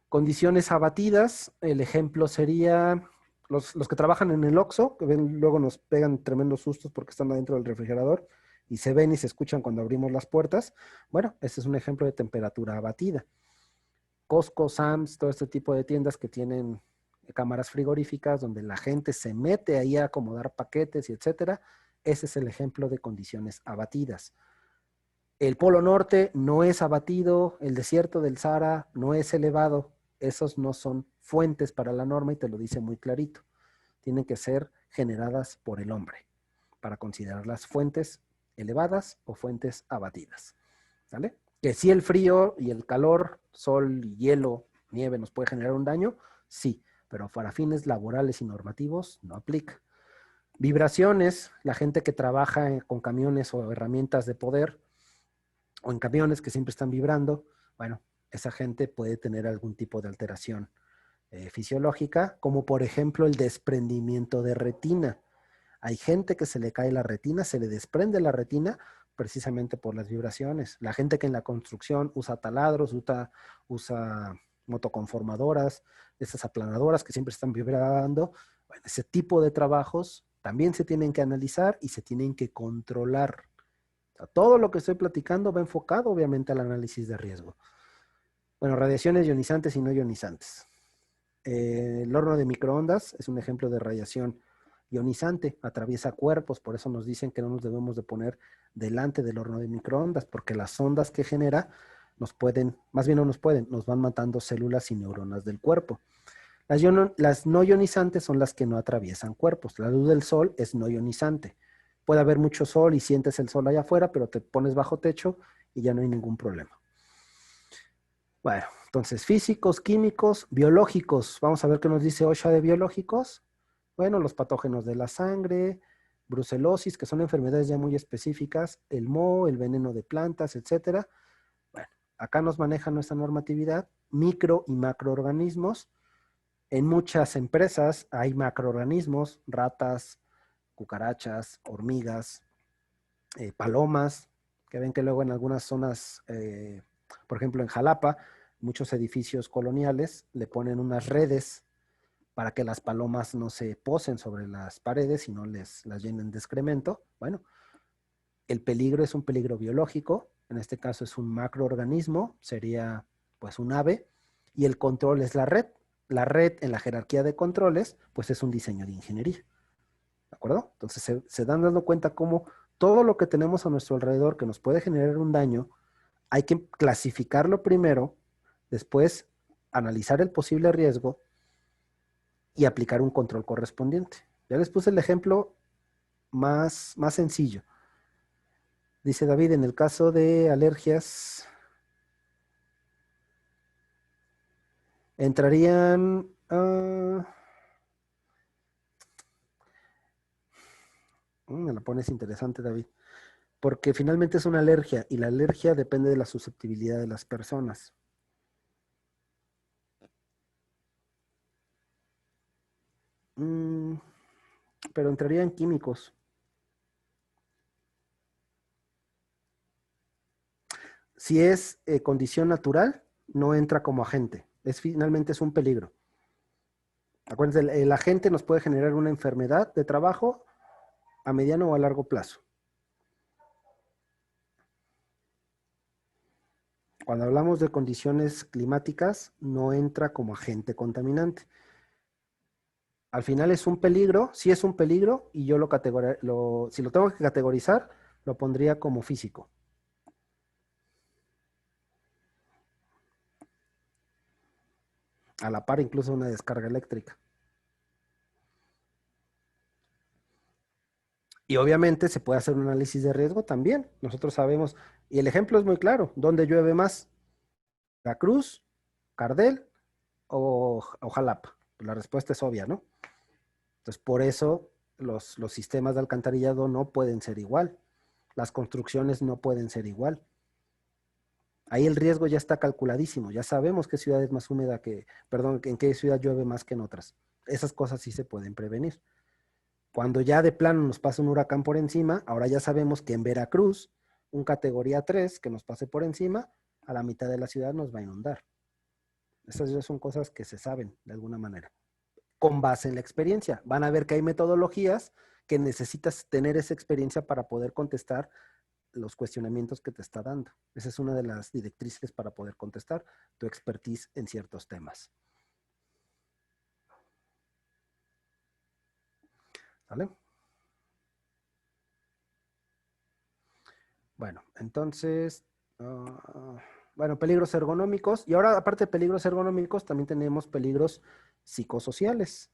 S2: Condiciones abatidas, el ejemplo sería los que trabajan en el Oxxo, que ven, luego nos pegan tremendos sustos porque están adentro del refrigerador y se ven y se escuchan cuando abrimos las puertas. Bueno, ese es un ejemplo de temperatura abatida. Costco, Sam's, todo este tipo de tiendas que tienen cámaras frigoríficas donde la gente se mete ahí a acomodar paquetes y etcétera. Ese es el ejemplo de condiciones abatidas. El Polo Norte no es abatido, el desierto del Sahara no es elevado. Esos no son fuentes para la norma y te lo dice muy clarito. Tienen que ser generadas por el hombre para considerarlas fuentes elevadas o fuentes abatidas. ¿Vale? Que si el frío y el calor, sol, hielo, nieve nos puede generar un daño, sí, pero para fines laborales y normativos no aplica. Vibraciones, la gente que trabaja con camiones o herramientas de poder, o en camiones que siempre están vibrando, bueno, esa gente puede tener algún tipo de alteración fisiológica, como por ejemplo el desprendimiento de retina. Hay gente que se le cae la retina, se le desprende la retina precisamente por las vibraciones. La gente que en la construcción usa taladros, usa motoconformadoras, esas aplanadoras que siempre están vibrando, bueno, ese tipo de trabajos también se tienen que analizar y se tienen que controlar. O sea, todo lo que estoy platicando va enfocado obviamente al análisis de riesgo. Bueno, radiaciones ionizantes y no ionizantes. El horno de microondas es un ejemplo de radiación ionizante, atraviesa cuerpos, por eso nos dicen que no nos debemos de poner delante del horno de microondas, porque las ondas que genera nos pueden, más bien no nos pueden, nos van matando células y neuronas del cuerpo. Las no ionizantes son las que no atraviesan cuerpos. La luz del sol es no ionizante. Puede haber mucho sol y sientes el sol allá afuera, pero te pones bajo techo y ya no hay ningún problema. Bueno, entonces físicos, químicos, biológicos. Vamos a ver qué nos dice OSHA de biológicos. Bueno, los patógenos de la sangre, brucelosis, que son enfermedades ya muy específicas, el moho, el veneno de plantas, etcétera. Bueno, acá nos maneja nuestra normatividad, micro y macroorganismos. En muchas empresas hay macroorganismos, ratas, cucarachas, hormigas, palomas, que ven que luego en algunas zonas, por ejemplo en Jalapa, muchos edificios coloniales le ponen unas redes para que las palomas no se posen sobre las paredes y no las llenen de excremento. Bueno, el peligro es un peligro biológico, en este caso es un macroorganismo, sería pues un ave, y el control es la red. La red en la jerarquía de controles, pues es un diseño de ingeniería. ¿De acuerdo? Entonces se dan dando cuenta cómo todo lo que tenemos a nuestro alrededor que nos puede generar un daño, hay que clasificarlo primero, después analizar el posible riesgo y aplicar un control correspondiente. Ya les puse el ejemplo más sencillo. Dice David, en el caso de alergias, entrarían... me la pones interesante, David. Porque finalmente es una alergia y la alergia depende de la susceptibilidad de las personas. Pero entraría en químicos. Si es condición natural, no entra como agente. Finalmente es un peligro. Acuérdense, el agente nos puede generar una enfermedad de trabajo a mediano o a largo plazo. Cuando hablamos de condiciones climáticas, no entra como agente contaminante. Al final es un peligro, sí es un peligro, y yo si lo tengo que categorizar, lo pondría como físico. a la par incluso una descarga eléctrica. Y obviamente se puede hacer un análisis de riesgo también. Nosotros sabemos, y el ejemplo es muy claro, ¿dónde llueve más? ¿Veracruz, Cardel o Jalapa? Pues la respuesta es obvia, ¿no? Entonces, por eso los sistemas de alcantarillado no pueden ser igual. Las construcciones no pueden ser igual. Ahí el riesgo ya está calculadísimo. Ya sabemos qué ciudad es más húmeda que, perdón, en qué ciudad llueve más que en otras. Esas cosas sí se pueden prevenir. Cuando ya de plano nos pasa un huracán por encima, ahora ya sabemos que en Veracruz, un categoría 3 que nos pase por encima, a la mitad de la ciudad nos va a inundar. Esas ya son cosas que se saben de alguna manera. Con base en la experiencia. Van a ver que hay metodologías que necesitas tener esa experiencia para poder contestar los cuestionamientos que te está dando. Esa es una de las directrices para poder contestar tu expertise en ciertos temas. ¿Vale? Bueno, entonces, bueno, peligros ergonómicos. Y ahora, aparte de peligros ergonómicos, también tenemos peligros psicosociales.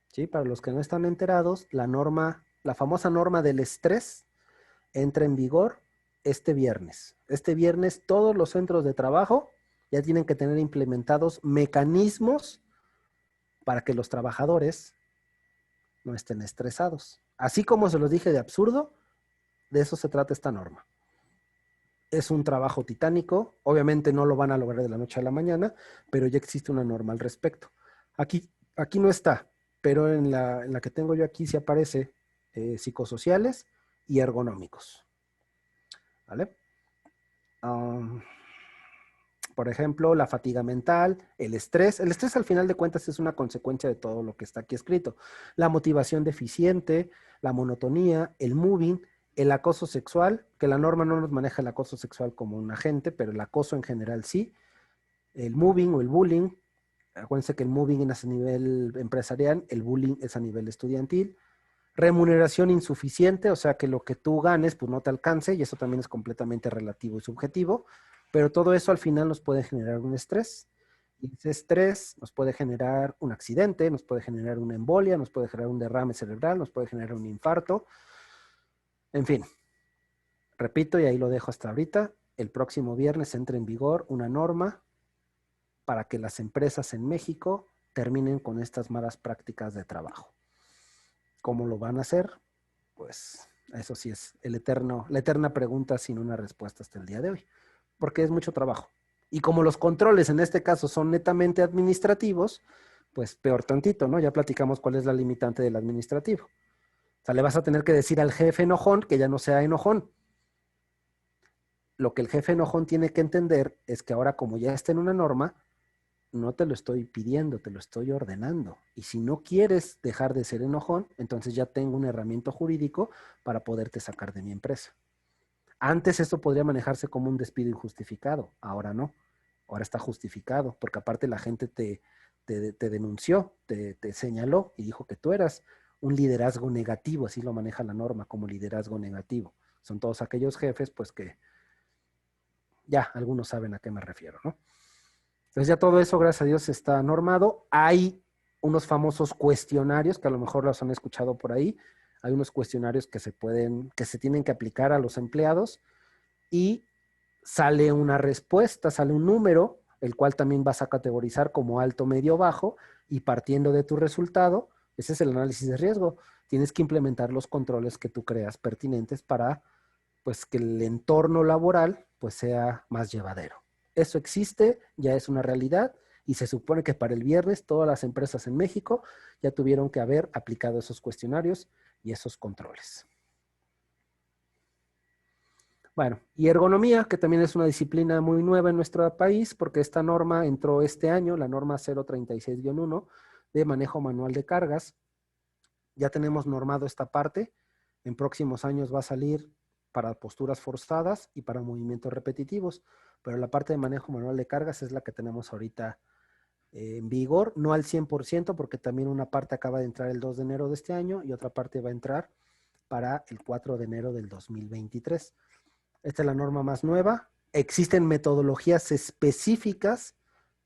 S2: ¿Sí? Para los que no están enterados, la famosa norma del estrés entra en vigor este viernes. Este viernes todos los centros de trabajo ya tienen que tener implementados mecanismos para que los trabajadores no estén estresados. Así como se los dije de absurdo, de eso se trata esta norma. Es un trabajo titánico, obviamente no lo van a lograr de la noche a la mañana, pero ya existe una norma al respecto. Aquí no está, pero en la que tengo yo aquí sí aparece psicosociales y ergonómicos. ¿Vale? Por ejemplo, la fatiga mental, el estrés. El estrés al final de cuentas es una consecuencia de todo lo que está aquí escrito. La motivación deficiente, la monotonía, el moving, el acoso sexual, que la norma no nos maneja el acoso sexual como un agente, pero el acoso en general sí. El moving o el bullying. Acuérdense que el moving es a nivel empresarial, el bullying es a nivel estudiantil. Remuneración insuficiente, o sea que lo que tú ganes pues no te alcance, y eso también es completamente relativo y subjetivo, pero todo eso al final nos puede generar un estrés, y ese estrés nos puede generar un accidente, nos puede generar una embolia, nos puede generar un derrame cerebral, nos puede generar un infarto, en fin. Repito, y ahí lo dejo hasta ahorita, el próximo viernes entra en vigor una norma para que las empresas en México terminen con estas malas prácticas de trabajo. ¿Cómo lo van a hacer? Pues eso sí es la eterna pregunta sin una respuesta hasta el día de hoy, porque es mucho trabajo. Y como los controles en este caso son netamente administrativos, pues peor tantito, ¿no? Ya platicamos cuál es la limitante del administrativo. O sea, le vas a tener que decir al jefe enojón que ya no sea enojón. Lo que el jefe enojón tiene que entender es que ahora, como ya está en una norma, no te lo estoy pidiendo, te lo estoy ordenando. Y si no quieres dejar de ser enojón, entonces ya tengo un herramienta jurídico para poderte sacar de mi empresa. Antes esto podría manejarse como un despido injustificado, ahora no. Ahora está justificado, porque aparte la gente te denunció, te señaló y dijo que tú eras un liderazgo negativo, así lo maneja la norma como liderazgo negativo. Son todos aquellos jefes, pues que ya algunos saben a qué me refiero, ¿no? Entonces ya todo eso, gracias a Dios, está normado. Hay unos famosos cuestionarios que a lo mejor los han escuchado por ahí. Hay unos cuestionarios que se tienen que aplicar a los empleados y sale una respuesta, sale un número, el cual también vas a categorizar como alto, medio, bajo, y partiendo de tu resultado, ese es el análisis de riesgo. Tienes que implementar los controles que tú creas pertinentes para, pues, que el entorno laboral, pues, sea más llevadero. Eso existe, ya es una realidad, y se supone que para el viernes todas las empresas en México ya tuvieron que haber aplicado esos cuestionarios y esos controles. Bueno, y ergonomía, que también es una disciplina muy nueva en nuestro país, porque esta norma entró este año, la norma 036-1 de manejo manual de cargas. Ya tenemos normado esta parte. En próximos años va a salir para posturas forzadas y para movimientos repetitivos, pero la parte de manejo manual de cargas es la que tenemos ahorita en vigor, no al 100%, porque también una parte acaba de entrar el 2 de enero de este año y otra parte va a entrar para el 4 de enero del 2023. Esta es la norma más nueva. Existen metodologías específicas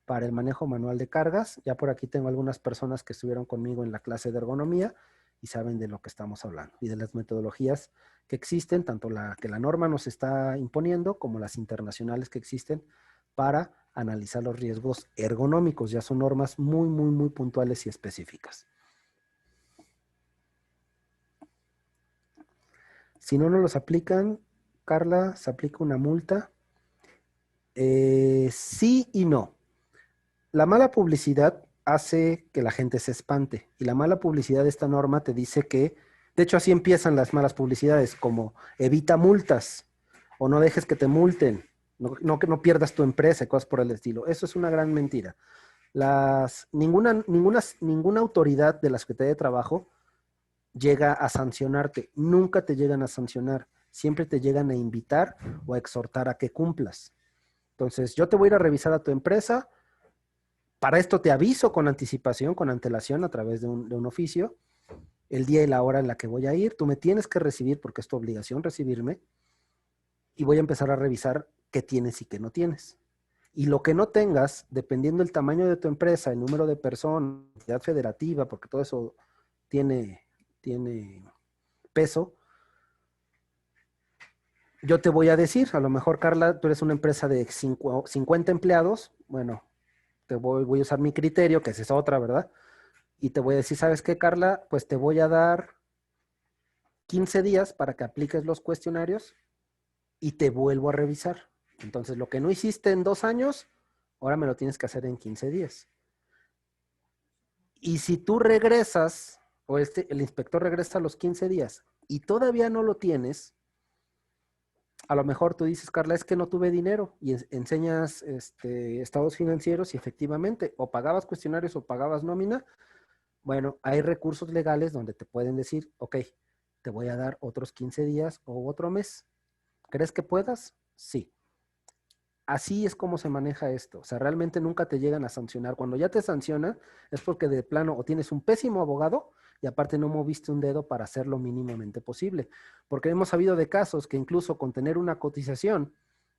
S2: para el manejo manual de cargas. Ya por aquí tengo algunas personas que estuvieron conmigo en la clase de ergonomía y saben de lo que estamos hablando y de las metodologías que existen, tanto la que la norma nos está imponiendo como las internacionales que existen para analizar los riesgos ergonómicos. Ya son normas muy, muy, muy puntuales y específicas. Si no nos los aplican, Carla, se aplica una multa. Sí y no. La mala publicidad hace que la gente se espante y la mala publicidad de esta norma te dice que, de hecho así empiezan las malas publicidades, como evita multas o no dejes que te multen, que no pierdas tu empresa y cosas por el estilo. Eso es una gran mentira. Ninguna autoridad de la Secretaría de Trabajo llega a sancionarte, nunca te llegan a sancionar, siempre te llegan a invitar o a exhortar a que cumplas. Entonces, yo te voy a ir a revisar a tu empresa. Para esto te aviso con anticipación, con antelación a través de un oficio, el día y la hora en la que voy a ir. Tú me tienes que recibir porque es tu obligación recibirme y voy a empezar a revisar qué tienes y qué no tienes. Y lo que no tengas, dependiendo del tamaño de tu empresa, el número de personas, entidad federativa, porque todo eso tiene peso, yo te voy a decir, a lo mejor, Carla, tú eres una empresa de 50 empleados, bueno, voy a usar mi criterio, que es otra, ¿verdad? Y te voy a decir, ¿sabes qué, Carla? Pues te voy a dar 15 días para que apliques los cuestionarios y te vuelvo a revisar. Entonces, lo que no hiciste en 2 años, ahora me lo tienes que hacer en 15 días. Y si tú regresas, o el inspector regresa a los 15 días y todavía no lo tienes, a lo mejor tú dices, Carla, es que no tuve dinero y enseñas estados financieros y efectivamente o pagabas cuestionarios o pagabas nómina. Bueno, hay recursos legales donde te pueden decir, ok, te voy a dar otros 15 días o otro mes. ¿Crees que puedas? Sí. Así es como se maneja esto. O sea, realmente nunca te llegan a sancionar. Cuando ya te sancionan es porque de plano o tienes un pésimo abogado y aparte no moviste un dedo para hacer lo mínimamente posible. Porque hemos sabido de casos que incluso con tener una cotización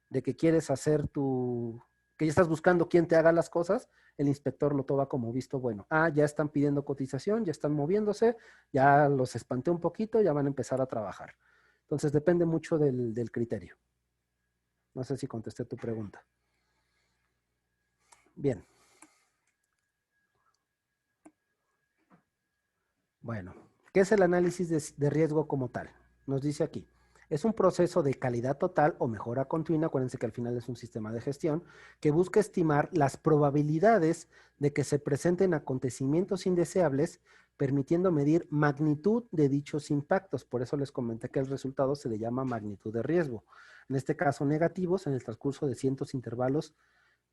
S2: de que quieres hacer que ya estás buscando quién te haga las cosas, el inspector lo toma como visto bueno. Ah, ya están pidiendo cotización, ya están moviéndose, ya los espanté un poquito, ya van a empezar a trabajar. Entonces depende mucho del criterio. No sé si contesté tu pregunta. Bien. Bueno, ¿qué es el análisis de riesgo como tal? Nos dice aquí, es un proceso de calidad total o mejora continua, acuérdense que al final es un sistema de gestión, que busca estimar las probabilidades de que se presenten acontecimientos indeseables, permitiendo medir magnitud de dichos impactos. Por eso les comenté que el resultado se le llama magnitud de riesgo. En este caso, negativos en el transcurso de ciertos intervalos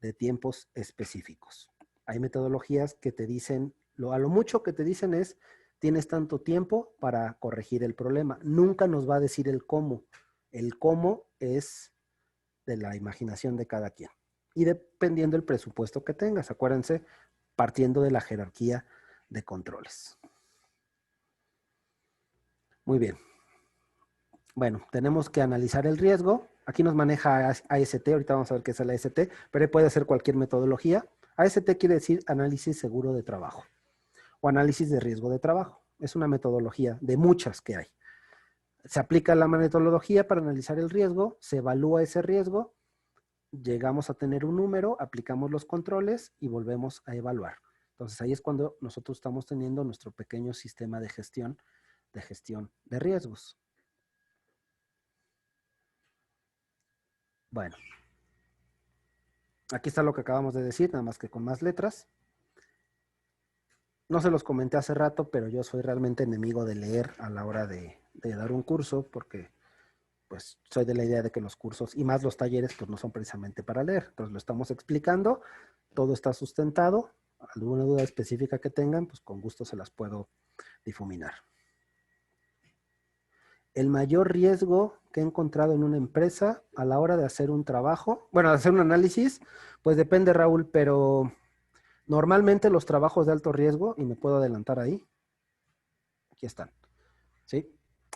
S2: de tiempos específicos. Hay metodologías que te dicen, a lo mucho que te dicen es, tienes tanto tiempo para corregir el problema. Nunca nos va a decir el cómo. El cómo es de la imaginación de cada quien. Y dependiendo del presupuesto que tengas, acuérdense, partiendo de la jerarquía de controles. Muy bien. Bueno, tenemos que analizar el riesgo. Aquí nos maneja AST, ahorita vamos a ver qué es el AST, pero puede ser cualquier metodología. AST quiere decir análisis seguro de trabajo o análisis de riesgo de trabajo. Es una metodología de muchas que hay. Se aplica la metodología para analizar el riesgo, se evalúa ese riesgo, llegamos a tener un número, aplicamos los controles y volvemos a evaluar. Entonces ahí es cuando nosotros estamos teniendo nuestro pequeño sistema de gestión de riesgos. Bueno, aquí está lo que acabamos de decir, nada más que con más letras. No se los comenté hace rato, pero yo soy realmente enemigo de leer a la hora de dar un curso, porque pues soy de la idea de que los cursos y más los talleres pues no son precisamente para leer. Entonces lo estamos explicando, todo está sustentado. Alguna duda específica que tengan, pues con gusto se las puedo difuminar. El mayor riesgo que he encontrado en una empresa a la hora de hacer un trabajo, bueno, de hacer un análisis, pues depende, Raúl, pero normalmente los trabajos de alto riesgo, y me puedo adelantar ahí, aquí están, ¿sí?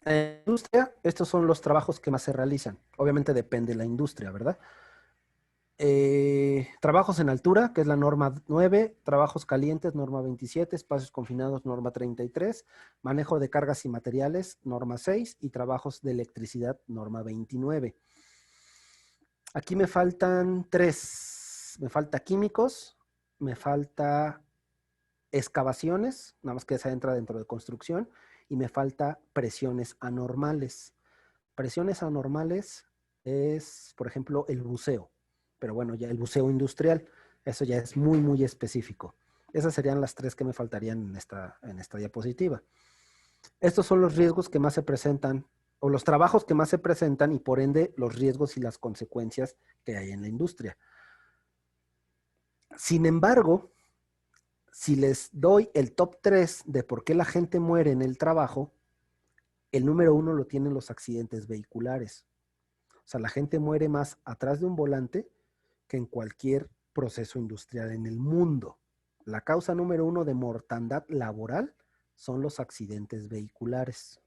S2: En la industria, estos son los trabajos que más se realizan. Obviamente depende de la industria, ¿verdad? Trabajos en altura, que es la norma 9, trabajos calientes, norma 27, espacios confinados, norma 33, manejo de cargas y materiales, norma 6, y trabajos de electricidad, norma 29. Aquí me faltan 3. Me falta químicos, me falta excavaciones, nada más que esa entra dentro de construcción, y me falta presiones anormales. Presiones anormales es, por ejemplo, el buceo. Pero bueno, ya el buceo industrial, eso ya es muy, muy específico. Esas serían las 3 que me faltarían en esta diapositiva. Estos son los riesgos que más se presentan, o los trabajos que más se presentan, y por ende los riesgos y las consecuencias que hay en la industria. Sin embargo, si les doy el top 3 de por qué la gente muere en el trabajo, el número 1 lo tienen los accidentes vehiculares. O sea, la gente muere más atrás de un volante que en cualquier proceso industrial en el mundo. La causa número 1 de mortandad laboral son los accidentes vehiculares.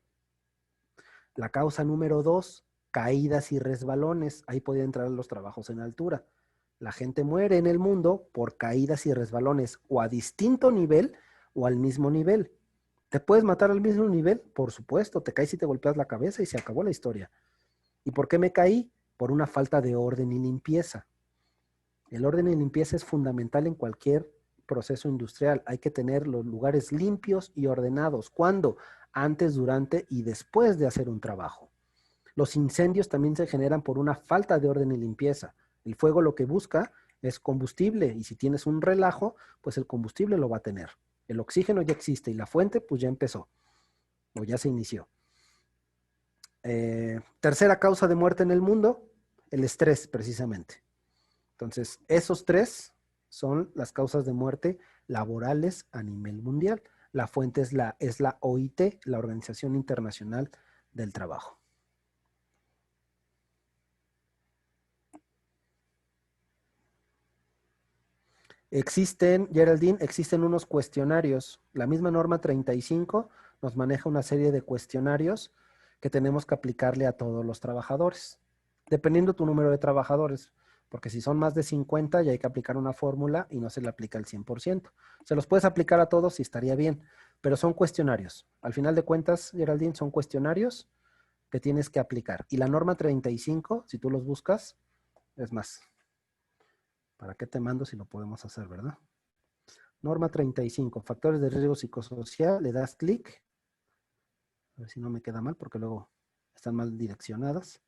S2: La causa número 2, caídas y resbalones. Ahí podrían entrar los trabajos en altura. La gente muere en el mundo por caídas y resbalones, o a distinto nivel o al mismo nivel. ¿Te puedes matar al mismo nivel? Por supuesto, te caes y te golpeas la cabeza y se acabó la historia. ¿Y por qué me caí? Por una falta de orden y limpieza. El orden y limpieza es fundamental en cualquier proceso industrial. Hay que tener los lugares limpios y ordenados. ¿Cuándo? Antes, durante y después de hacer un trabajo. Los incendios también se generan por una falta de orden y limpieza. El fuego lo que busca es combustible, y si tienes un relajo, pues el combustible lo va a tener. El oxígeno ya existe y la fuente pues ya empezó o ya se inició. Tercera causa de muerte en el mundo, el estrés precisamente. Entonces, esos 3 son las causas de muerte laborales a nivel mundial. La fuente es la OIT, la Organización Internacional del Trabajo. Existen, Geraldine, existen unos cuestionarios. La misma norma 35 nos maneja una serie de cuestionarios que tenemos que aplicarle a todos los trabajadores, dependiendo tu número de trabajadores, porque si son más de 50 ya hay que aplicar una fórmula y no se le aplica el 100%. Se los puedes aplicar a todos y estaría bien, pero son cuestionarios. Al final de cuentas, Geraldine, son cuestionarios que tienes que aplicar. Y la norma 35, si tú los buscas, es más, ¿para qué te mando si lo podemos hacer, verdad? Norma 35, factores de riesgo psicosocial, le das clic. A ver si no me queda mal, porque luego están mal direccionadas.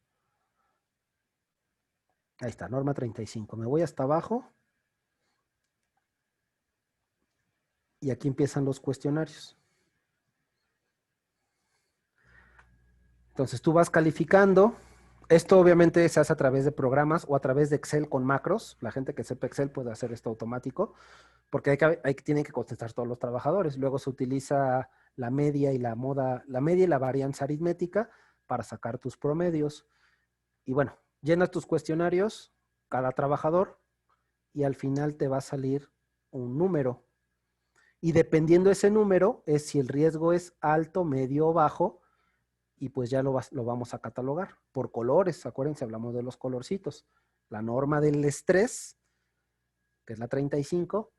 S2: Ahí está, norma 35. Me voy hasta abajo. Y aquí empiezan los cuestionarios. Entonces tú vas calificando. Esto obviamente se hace a través de programas o a través de Excel con macros. La gente que sepa Excel puede hacer esto automático, porque tienen que contestar todos los trabajadores. Luego se utiliza la media y la media y la varianza aritmética para sacar tus promedios. Y bueno, llenas tus cuestionarios, cada trabajador, y al final te va a salir un número. Y dependiendo de ese número, es si el riesgo es alto, medio o bajo, y pues ya lo vamos a catalogar por colores. Acuérdense, hablamos de los colorcitos. La norma del estrés, que es la 35,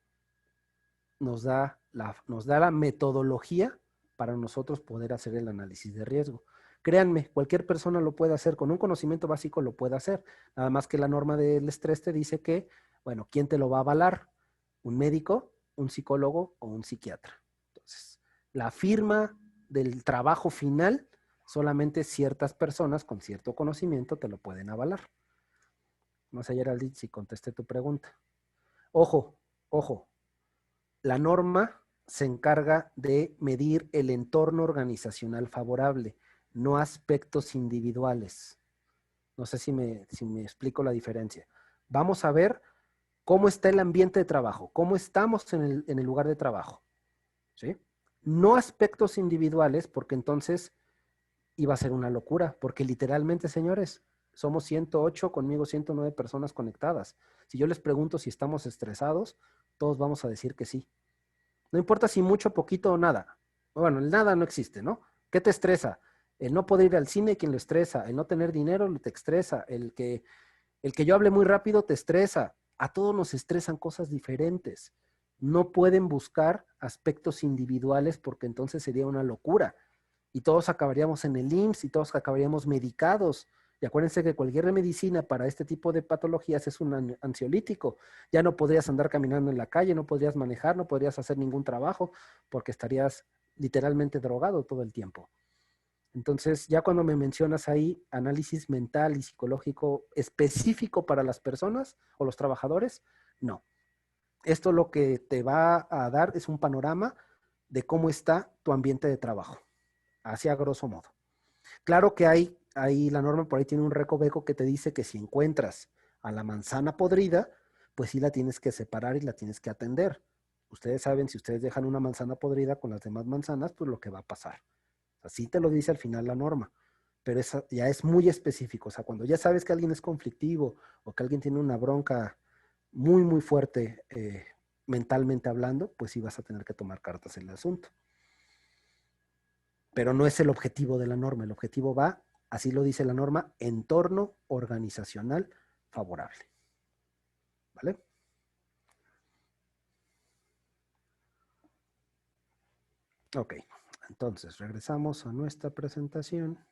S2: nos da la metodología para nosotros poder hacer el análisis de riesgo. Créanme, cualquier persona lo puede hacer, con un conocimiento básico lo puede hacer. Nada más que la norma del estrés te dice que, bueno, ¿quién te lo va a avalar? ¿Un médico, un psicólogo o un psiquiatra? Entonces, la firma del trabajo final, solamente ciertas personas con cierto conocimiento te lo pueden avalar. No sé, Geraldine, si contesté tu pregunta. Ojo, ojo. La norma se encarga de medir el entorno organizacional favorable, no aspectos individuales. No sé si me explico la diferencia. Vamos a ver cómo está el ambiente de trabajo, cómo estamos en el lugar de trabajo, ¿sí? No aspectos individuales, porque entonces iba a ser una locura, porque literalmente, señores, somos 108, conmigo 109 personas conectadas. Si yo les pregunto si estamos estresados, todos vamos a decir que sí. No importa si mucho, poquito o nada. Bueno, el nada no existe, ¿no? ¿Qué te estresa? El no poder ir al cine, ¿quién lo estresa? El no tener dinero te estresa. El que El que yo hable muy rápido te estresa. A todos nos estresan cosas diferentes. No pueden buscar aspectos individuales porque entonces sería una locura. Y todos acabaríamos en el IMSS y todos acabaríamos medicados. Y acuérdense que cualquier medicina para este tipo de patologías es un ansiolítico. Ya no podrías andar caminando en la calle, no podrías manejar, no podrías hacer ningún trabajo porque estarías literalmente drogado todo el tiempo. Entonces, ya cuando me mencionas ahí análisis mental y psicológico específico para las personas o los trabajadores, no. Esto lo que te va a dar es un panorama de cómo está tu ambiente de trabajo, así a grosso modo. Claro que hay la norma por ahí tiene un recoveco que te dice que si encuentras a la manzana podrida, pues sí la tienes que separar y la tienes que atender. Ustedes saben, si ustedes dejan una manzana podrida con las demás manzanas, pues lo que va a pasar. Así te lo dice al final la norma, pero esa ya es muy específico. O sea, cuando ya sabes que alguien es conflictivo o que alguien tiene una bronca muy, muy fuerte mentalmente hablando, pues sí vas a tener que tomar cartas en el asunto. Pero no es el objetivo de la norma. El objetivo va, así lo dice la norma, entorno organizacional favorable. ¿Vale? Ok, entonces regresamos a nuestra presentación.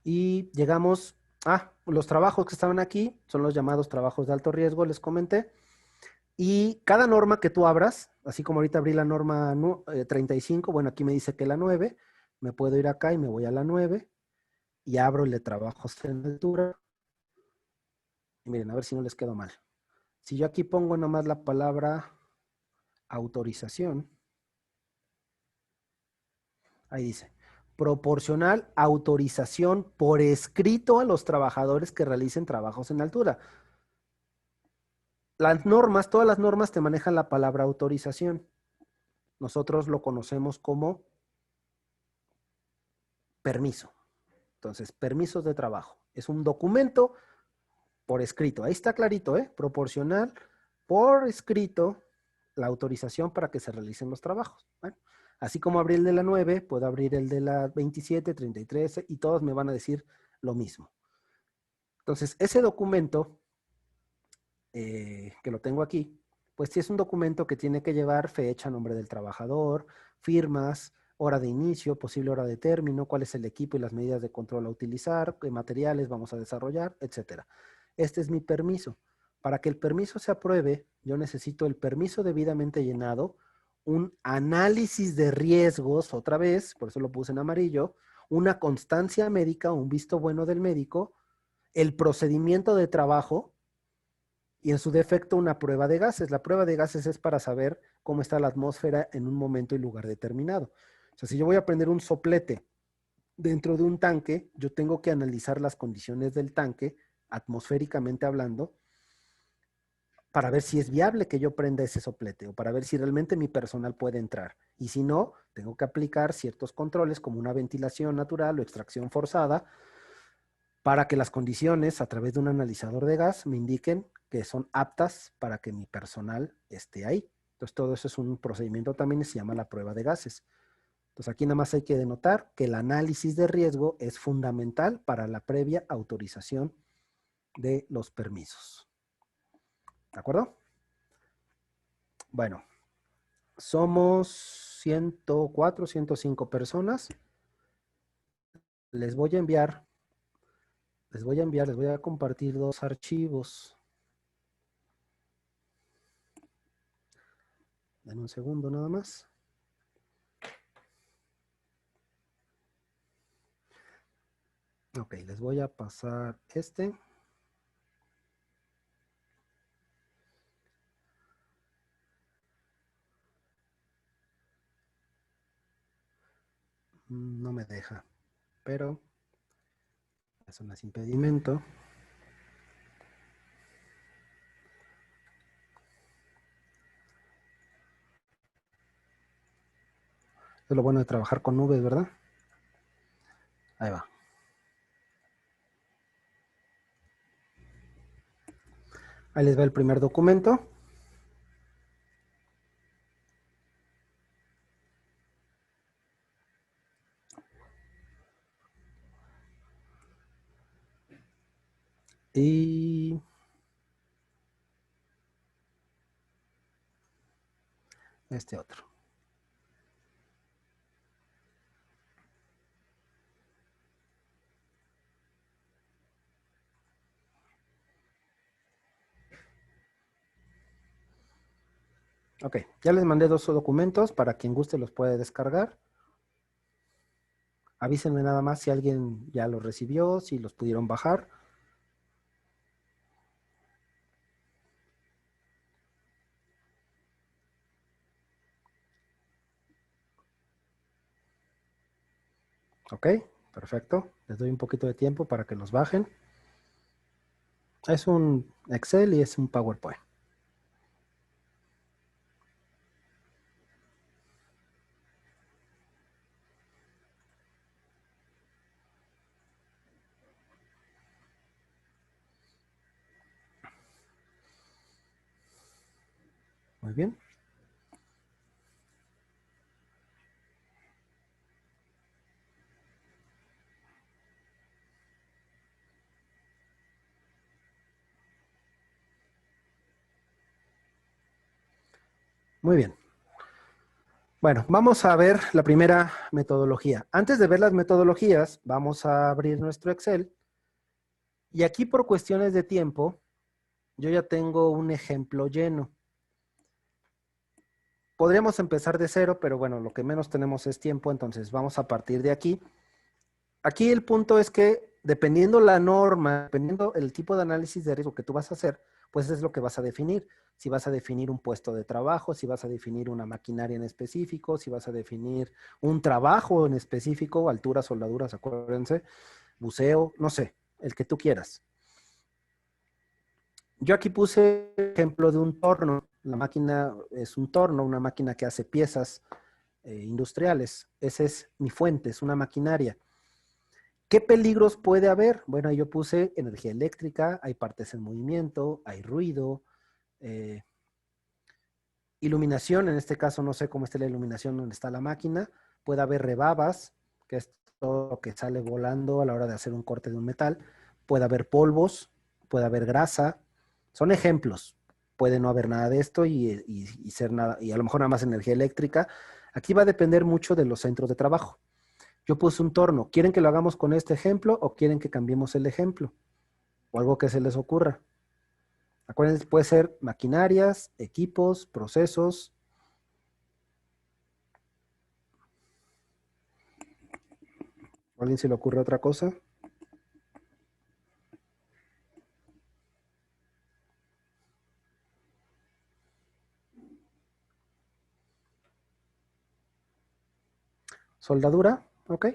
S2: Y llegamos a los trabajos que estaban aquí, son los llamados trabajos de alto riesgo, les comenté. Y cada norma que tú abras, así como ahorita abrí la norma 35, bueno, aquí me dice que la 9, me puedo ir acá y me voy a la 9 y abro el de trabajos en altura. Y miren, a ver si no les quedó mal. Si yo aquí pongo nomás la palabra autorización, ahí dice, proporcional autorización por escrito a los trabajadores que realicen trabajos en altura. Las normas, todas las normas te manejan la palabra autorización. Nosotros lo conocemos como permiso. Entonces, permisos de trabajo. Es un documento por escrito. Ahí está clarito, ¿eh? Proporcional por escrito la autorización para que se realicen los trabajos. Bueno, así como abrí el de la 9, puedo abrir el de la 27, 33 y todos me van a decir lo mismo. Entonces, ese documento que lo tengo aquí, pues sí es un documento que tiene que llevar fecha, nombre del trabajador, firmas, hora de inicio, posible hora de término, cuál es el equipo y las medidas de control a utilizar, qué materiales vamos a desarrollar, etcétera. Este es mi permiso. Para que el permiso se apruebe, yo necesito el permiso debidamente llenado, un análisis de riesgos, otra vez, por eso lo puse en amarillo, una constancia médica, un visto bueno del médico, el procedimiento de trabajo, y en su defecto una prueba de gases. La prueba de gases es para saber cómo está la atmósfera en un momento y lugar determinado. O sea, si yo voy a prender un soplete dentro de un tanque, yo tengo que analizar las condiciones del tanque, atmosféricamente hablando, para ver si es viable que yo prenda ese soplete o para ver si realmente mi personal puede entrar. Y si no, tengo que aplicar ciertos controles como una ventilación natural o extracción forzada para que las condiciones a través de un analizador de gas me indiquen que son aptas para que mi personal esté ahí. Entonces todo eso es un procedimiento también que se llama la prueba de gases. Entonces aquí nada más hay que denotar que el análisis de riesgo es fundamental para la previa autorización de los permisos. ¿De acuerdo? Bueno, somos 104, 105 personas. Les voy a enviar, les voy a compartir dos archivos. En un segundo nada más. Ok, les voy a pasar este. No me deja, pero eso no es impedimento. Es lo bueno de trabajar con nubes, ¿verdad? Ahí va. Ahí les va el primer documento. Y este otro. Ok, ya les mandé 2 documentos, para quien guste los puede descargar. Avísenme nada más si alguien ya los recibió, si los pudieron bajar. Ok, perfecto. Les doy un poquito de tiempo para que los bajen. Es un Excel y es un PowerPoint. Muy bien. Muy bien. Bueno, vamos a ver la primera metodología. Antes de ver las metodologías, vamos a abrir nuestro Excel. Y aquí por cuestiones de tiempo, yo ya tengo un ejemplo lleno. Podríamos empezar de cero, pero bueno, lo que menos tenemos es tiempo, entonces vamos a partir de aquí. Aquí el punto es que dependiendo la norma, dependiendo el tipo de análisis de riesgo que tú vas a hacer, pues es lo que vas a definir. Si vas a definir un puesto de trabajo, si vas a definir una maquinaria en específico, si vas a definir un trabajo en específico, alturas, soldaduras, acuérdense, buceo, no sé, el que tú quieras. Yo aquí puse ejemplo de un torno. La máquina es un torno, una máquina que hace piezas industriales. Esa es mi fuente, es una maquinaria. ¿Qué peligros puede haber? Bueno, yo puse energía eléctrica, hay partes en movimiento, hay ruido, eh, iluminación, en este caso no sé cómo está la iluminación donde está la máquina, puede haber rebabas, que es todo lo que sale volando a la hora de hacer un corte de un metal, puede haber polvos, puede haber grasa, son ejemplos, puede no haber nada de esto y ser nada, y a lo mejor nada más energía eléctrica. Aquí va a depender mucho de los centros de trabajo. Yo puse un torno. ¿Quieren que lo hagamos con este ejemplo o quieren que cambiemos el ejemplo? O algo que se les ocurra. Acuérdense, puede ser maquinarias, equipos, procesos. ¿A alguien se le ocurre otra cosa? Soldadura, ok.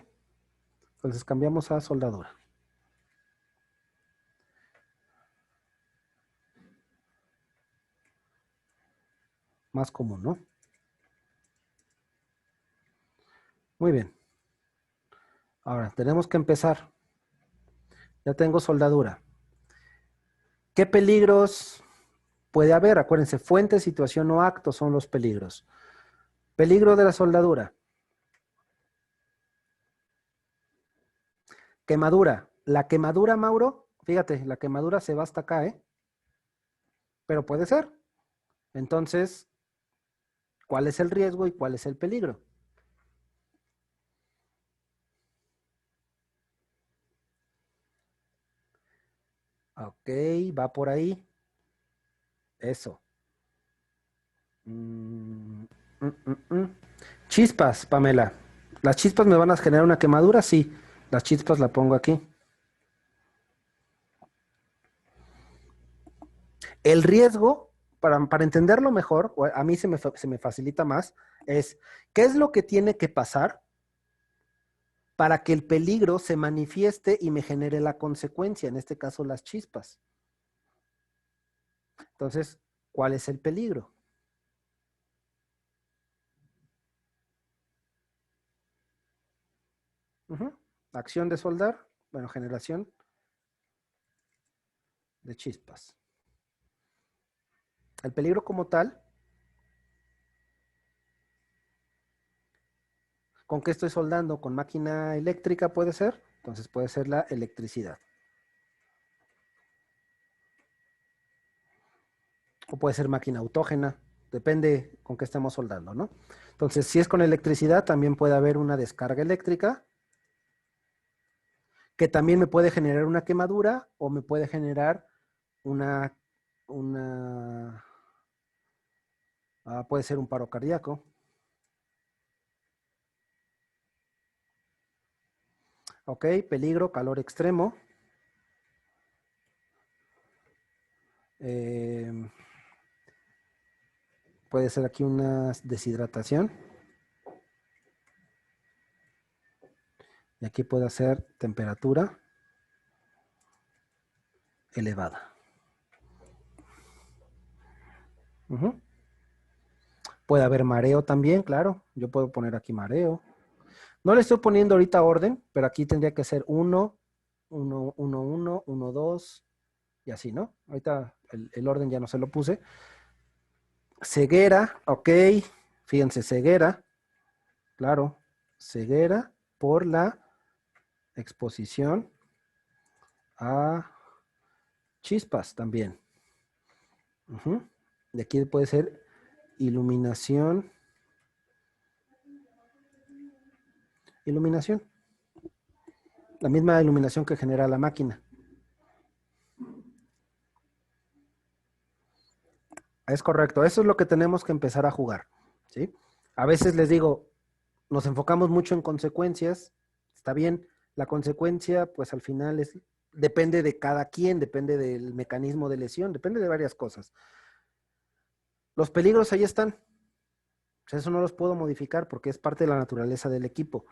S2: Entonces cambiamos a soldadura. Más común, ¿no? Muy bien. Ahora, tenemos que empezar. Ya tengo soldadura. ¿Qué peligros puede haber? Acuérdense, fuente, situación o acto son los peligros. Peligro de la soldadura. Quemadura. La quemadura, Mauro, fíjate, la quemadura se va hasta acá, ¿eh? Pero puede ser. Entonces, ¿cuál es el riesgo y cuál es el peligro? Ok, va por ahí. Eso. Mm, Chispas, Pamela. ¿Las chispas me van a generar una quemadura? Sí. Las chispas la pongo aquí. El riesgo, para entenderlo mejor, o a mí se me facilita más, es qué es lo que tiene que pasar para que el peligro se manifieste y me genere la consecuencia, en este caso las chispas. Entonces, ¿cuál es el peligro? Ujú. Acción de soldar, bueno, generación de chispas. El peligro como tal, ¿con qué estoy soldando? ¿Con máquina eléctrica puede ser? Entonces puede ser la electricidad. o puede ser máquina autógena, depende con qué estemos soldando, ¿no? Entonces, si es con electricidad, también puede haber una descarga eléctrica, que también me puede generar una quemadura o me puede generar una puede ser un paro cardíaco. Ok, peligro, calor extremo. Puede ser aquí una deshidratación. Y aquí puede ser temperatura elevada. Puede haber mareo también, claro. Yo puedo poner aquí mareo. No le estoy poniendo ahorita orden, pero aquí tendría que ser 1, 1, 1, 1, 1, 2 y así, ¿no? Ahorita el orden ya no se lo puse. Ceguera, ok. Fíjense, ceguera, claro. Ceguera por la exposición a chispas también. De aquí puede ser iluminación. Iluminación. La misma iluminación que genera la máquina. Es correcto. Eso es lo que tenemos que empezar a jugar, ¿sí? A veces les digo, nos enfocamos mucho en consecuencias. Está bien. La consecuencia, pues al final depende de cada quien, depende del mecanismo de lesión, depende de varias cosas. Los peligros ahí están. Pues eso no los puedo modificar porque es parte de la naturaleza del equipo.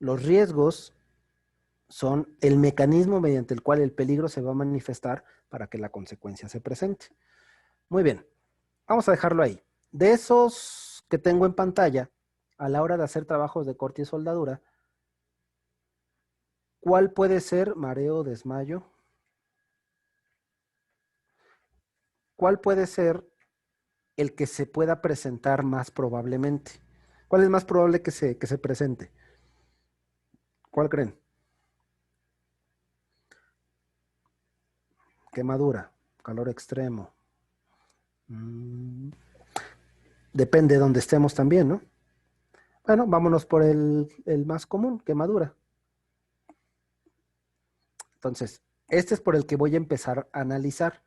S2: Los riesgos son el mecanismo mediante el cual el peligro se va a manifestar para que la consecuencia se presente. Muy bien, vamos a dejarlo ahí. De esos que tengo en pantalla, a la hora de hacer trabajos de corte y soldadura, ¿cuál puede ser mareo, desmayo? ¿Cuál puede ser el que se pueda presentar más probablemente? ¿Cuál es más probable que se presente? ¿Cuál creen? Quemadura, calor extremo. Depende de donde estemos también, ¿no? Bueno, vámonos por el más común, quemadura. Entonces, este es por el que voy a empezar a analizar.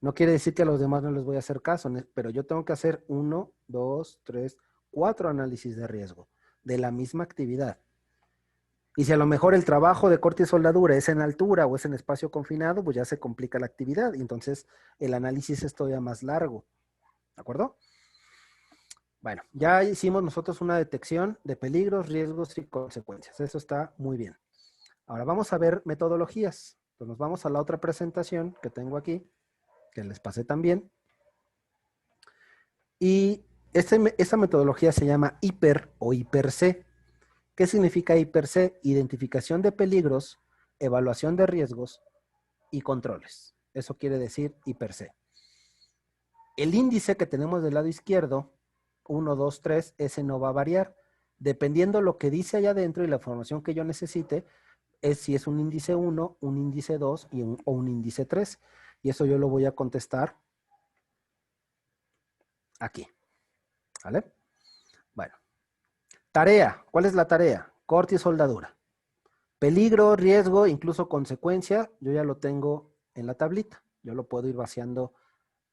S2: No quiere decir que a los demás no les voy a hacer caso, pero yo tengo que hacer 1, 2, 3, 4 análisis de riesgo de la misma actividad. Y si a lo mejor el trabajo de corte y soldadura es en altura o es en espacio confinado, pues ya se complica la actividad y entonces el análisis es todavía más largo. ¿De acuerdo? Bueno, ya hicimos nosotros una detección de peligros, riesgos y consecuencias. Eso está muy bien. Ahora vamos a ver metodologías. Entonces nos vamos a la otra presentación que tengo aquí, que les pasé también. Y esta metodología se llama HIPER o HIPER-C. ¿Qué significa HIPER-C? Identificación de peligros, evaluación de riesgos y controles. Eso quiere decir HIPER-C. El índice que tenemos del lado izquierdo, 1, 2, 3, ese no va a variar. Dependiendo lo que dice allá adentro y la información que yo necesite, es si es un índice 1, un índice 2 o un índice 3. Y eso yo lo voy a contestar aquí. ¿Vale? Bueno. Tarea. ¿Cuál es la tarea? Corte y soldadura. Peligro, riesgo, incluso consecuencia, yo ya lo tengo en la tablita. Yo lo puedo ir vaciando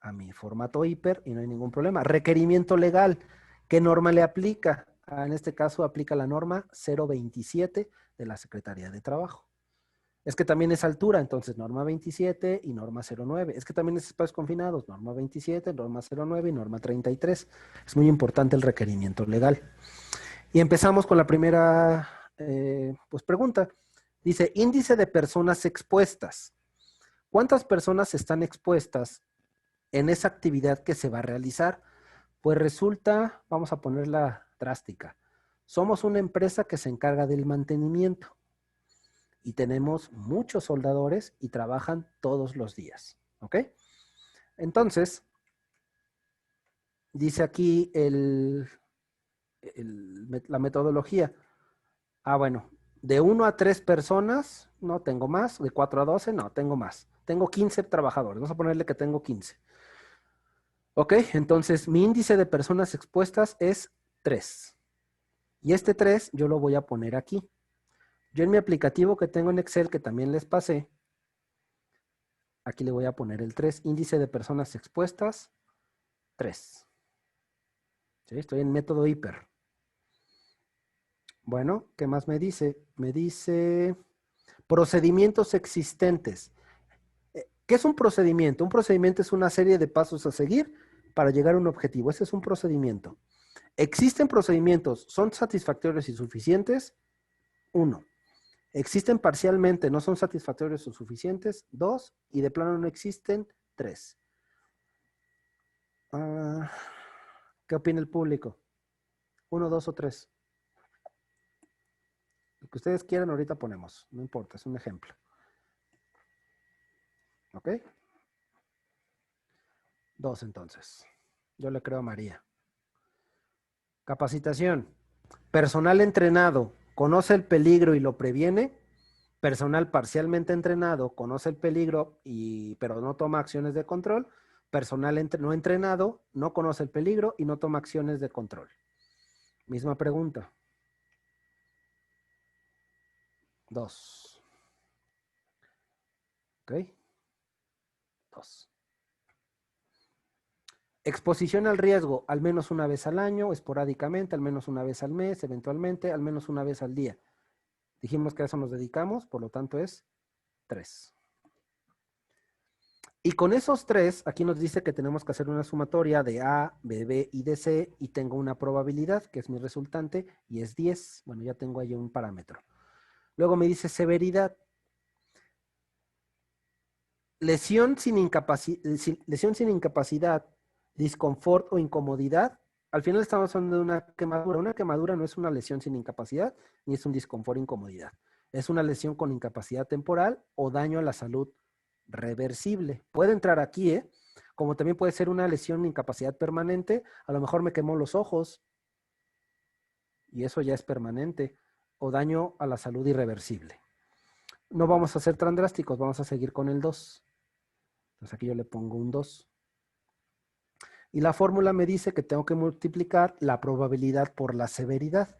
S2: a mi formato hiper y no hay ningún problema. Requerimiento legal. ¿Qué norma le aplica? En este caso aplica la norma 027 de la Secretaría de Trabajo. Es que también es altura, entonces norma 27 y norma 09. Es que también es espacios confinados, norma 27, norma 09 y norma 33. Es muy importante el requerimiento legal. Y empezamos con la primera pregunta. Dice, índice de personas expuestas. ¿Cuántas personas están expuestas en esa actividad que se va a realizar? Pues resulta, vamos a ponerla drástica, somos una empresa que se encarga del mantenimiento y tenemos muchos soldadores y trabajan todos los días, ¿ok? Entonces, dice aquí la metodología. Bueno, de 1 a 3 personas, no tengo más. De 4 a 12, no, tengo más. Tengo 15 trabajadores. Vamos a ponerle que tengo 15. Ok, entonces mi índice de personas expuestas es 3. Y este 3 yo lo voy a poner aquí. Yo en mi aplicativo que tengo en Excel, que también les pasé, aquí le voy a poner el 3. Índice de personas expuestas, 3. ¿Sí? Estoy en método hiper. Bueno, ¿qué más me dice? Me dice procedimientos existentes. ¿Qué es un procedimiento? Un procedimiento es una serie de pasos a seguir para llegar a un objetivo. Ese es un procedimiento. ¿Existen procedimientos? ¿Son satisfactorios y suficientes? 1. ¿Existen parcialmente? ¿No son satisfactorios o suficientes? 2. Y de plano no existen. 3. ¿Qué opina el público? 1, 2 o 3. Lo que ustedes quieran ahorita ponemos. No importa, es un ejemplo. ¿Ok? 2 entonces. Yo le creo a María. Capacitación. Personal entrenado conoce el peligro y lo previene. Personal parcialmente entrenado conoce el peligro pero no toma acciones de control. Personal no entrenado no conoce el peligro y no toma acciones de control. Misma pregunta. 2. ¿Ok? 2. Exposición al riesgo, al menos una vez al año, esporádicamente, al menos una vez al mes, eventualmente, al menos una vez al día. Dijimos que a eso nos dedicamos, por lo tanto es 3. Y con esos 3, aquí nos dice que tenemos que hacer una sumatoria de A, de B y de C, y tengo una probabilidad, que es mi resultante, y es 10. Bueno, ya tengo ahí un parámetro. Luego me dice severidad. Lesión sin incapacidad, disconfort o incomodidad. Al final estamos hablando de una quemadura. Una quemadura no es una lesión sin incapacidad, ni es un disconfort o incomodidad. Es una lesión con incapacidad temporal o daño a la salud reversible. Puede entrar aquí, como también puede ser una lesión de incapacidad permanente. A lo mejor me quemó los ojos y eso ya es permanente. O daño a la salud irreversible. No vamos a ser tan drásticos, vamos a seguir con el 2. Entonces aquí yo le pongo un 2. Y la fórmula me dice que tengo que multiplicar la probabilidad por la severidad.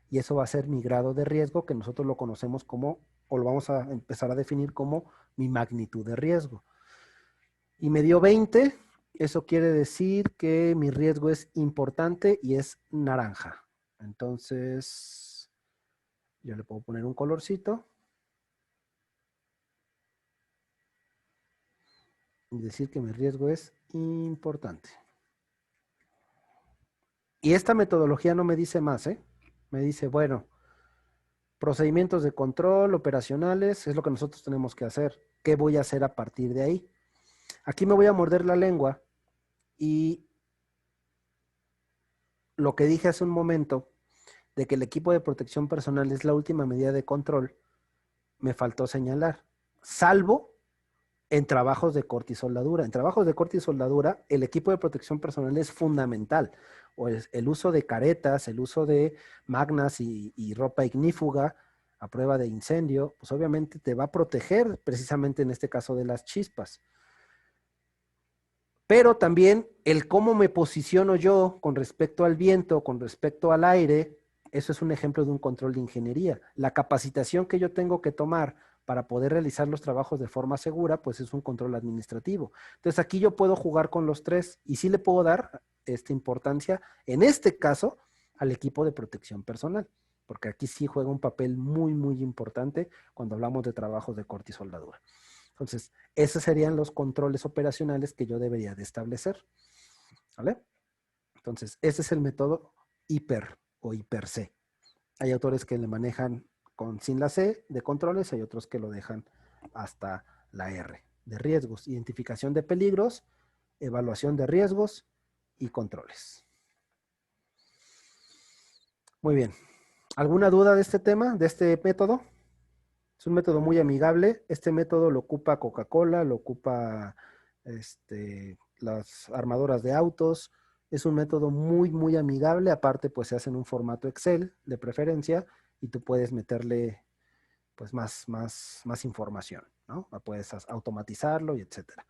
S2: Y eso va a ser mi grado de riesgo, que nosotros lo conocemos como, o lo vamos a empezar a definir como mi magnitud de riesgo. Y me dio 20. Eso quiere decir que mi riesgo es importante y es naranja. Entonces, yo le puedo poner un colorcito. Y decir que mi riesgo es importante. Y esta metodología no me dice más, ¿eh? Me dice, bueno, procedimientos de control, operacionales, es lo que nosotros tenemos que hacer. ¿Qué voy a hacer a partir de ahí? Aquí me voy a morder la lengua y lo que dije hace un momento de que el equipo de protección personal es la última medida de control, me faltó señalar. Salvo en trabajos de corte y soldadura. En trabajos de corte y soldadura, el equipo de protección personal es fundamental. O el uso de caretas, el uso de magnas y ropa ignífuga a prueba de incendio, pues obviamente te va a proteger precisamente en este caso de las chispas. Pero también el cómo me posiciono yo con respecto al viento, con respecto al aire, eso es un ejemplo de un control de ingeniería. La capacitación que yo tengo que tomar para poder realizar los trabajos de forma segura, pues es un control administrativo. Entonces aquí yo puedo jugar con los 3 y sí le puedo dar esta importancia, en este caso, al equipo de protección personal, porque aquí sí juega un papel muy, muy importante cuando hablamos de trabajos de corte y soldadura. Entonces, esos serían los controles operacionales que yo debería de establecer. ¿Vale? Entonces, ese es el método hiper o hiper C. Hay autores que le manejan sin la C de controles, hay otros que lo dejan hasta la R de riesgos, identificación de peligros, evaluación de riesgos y controles. Muy bien. ¿Alguna duda de este tema, de este método? Es un método muy amigable. Este método lo ocupa Coca-Cola, lo ocupa las armadoras de autos. Es un método muy, muy amigable. Aparte, pues se hace en un formato Excel de preferencia y tú puedes meterle pues más información, ¿no? Puedes automatizarlo y etcétera.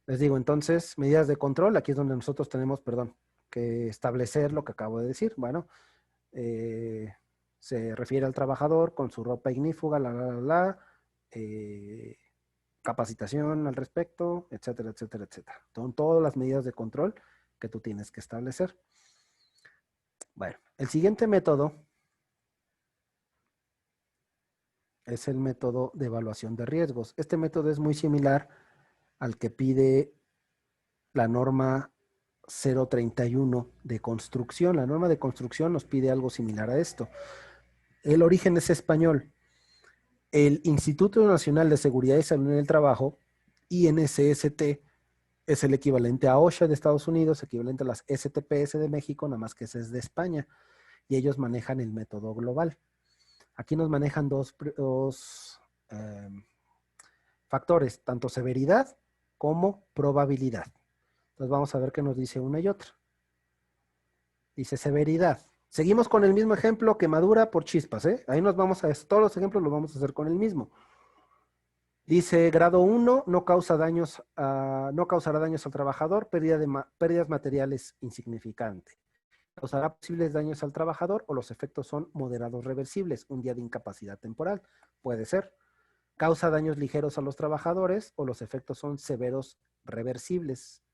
S2: Les digo, entonces, medidas de control, aquí es donde nosotros tenemos, perdón, que establecer lo que acabo de decir. Bueno, se refiere al trabajador con su ropa ignífuga, eh, capacitación al respecto, etcétera, etcétera, etcétera. Son todas las medidas de control que tú tienes que establecer. Bueno, el siguiente método es el método de evaluación de riesgos. Este método es muy similar al que pide la norma 031 de construcción. La norma de construcción nos pide algo similar a esto. El origen es español. El Instituto Nacional de Seguridad y Salud en el Trabajo, INSST, es el equivalente a OSHA de Estados Unidos, equivalente a las STPS de México, nada más que ese es de España, y ellos manejan el método global. Aquí nos manejan dos factores, tanto severidad como probabilidad. Entonces vamos a ver qué nos dice una y otra. Dice severidad. Seguimos con el mismo ejemplo, quemadura por chispas, ¿eh? Ahí nos vamos a, todos los ejemplos los vamos a hacer con el mismo. Dice grado 1, no causará daños al trabajador, pérdidas materiales insignificantes. Causará posibles daños al trabajador o los efectos son moderados reversibles, un día de incapacidad temporal, puede ser. Causa daños ligeros a los trabajadores o los efectos son severos reversibles,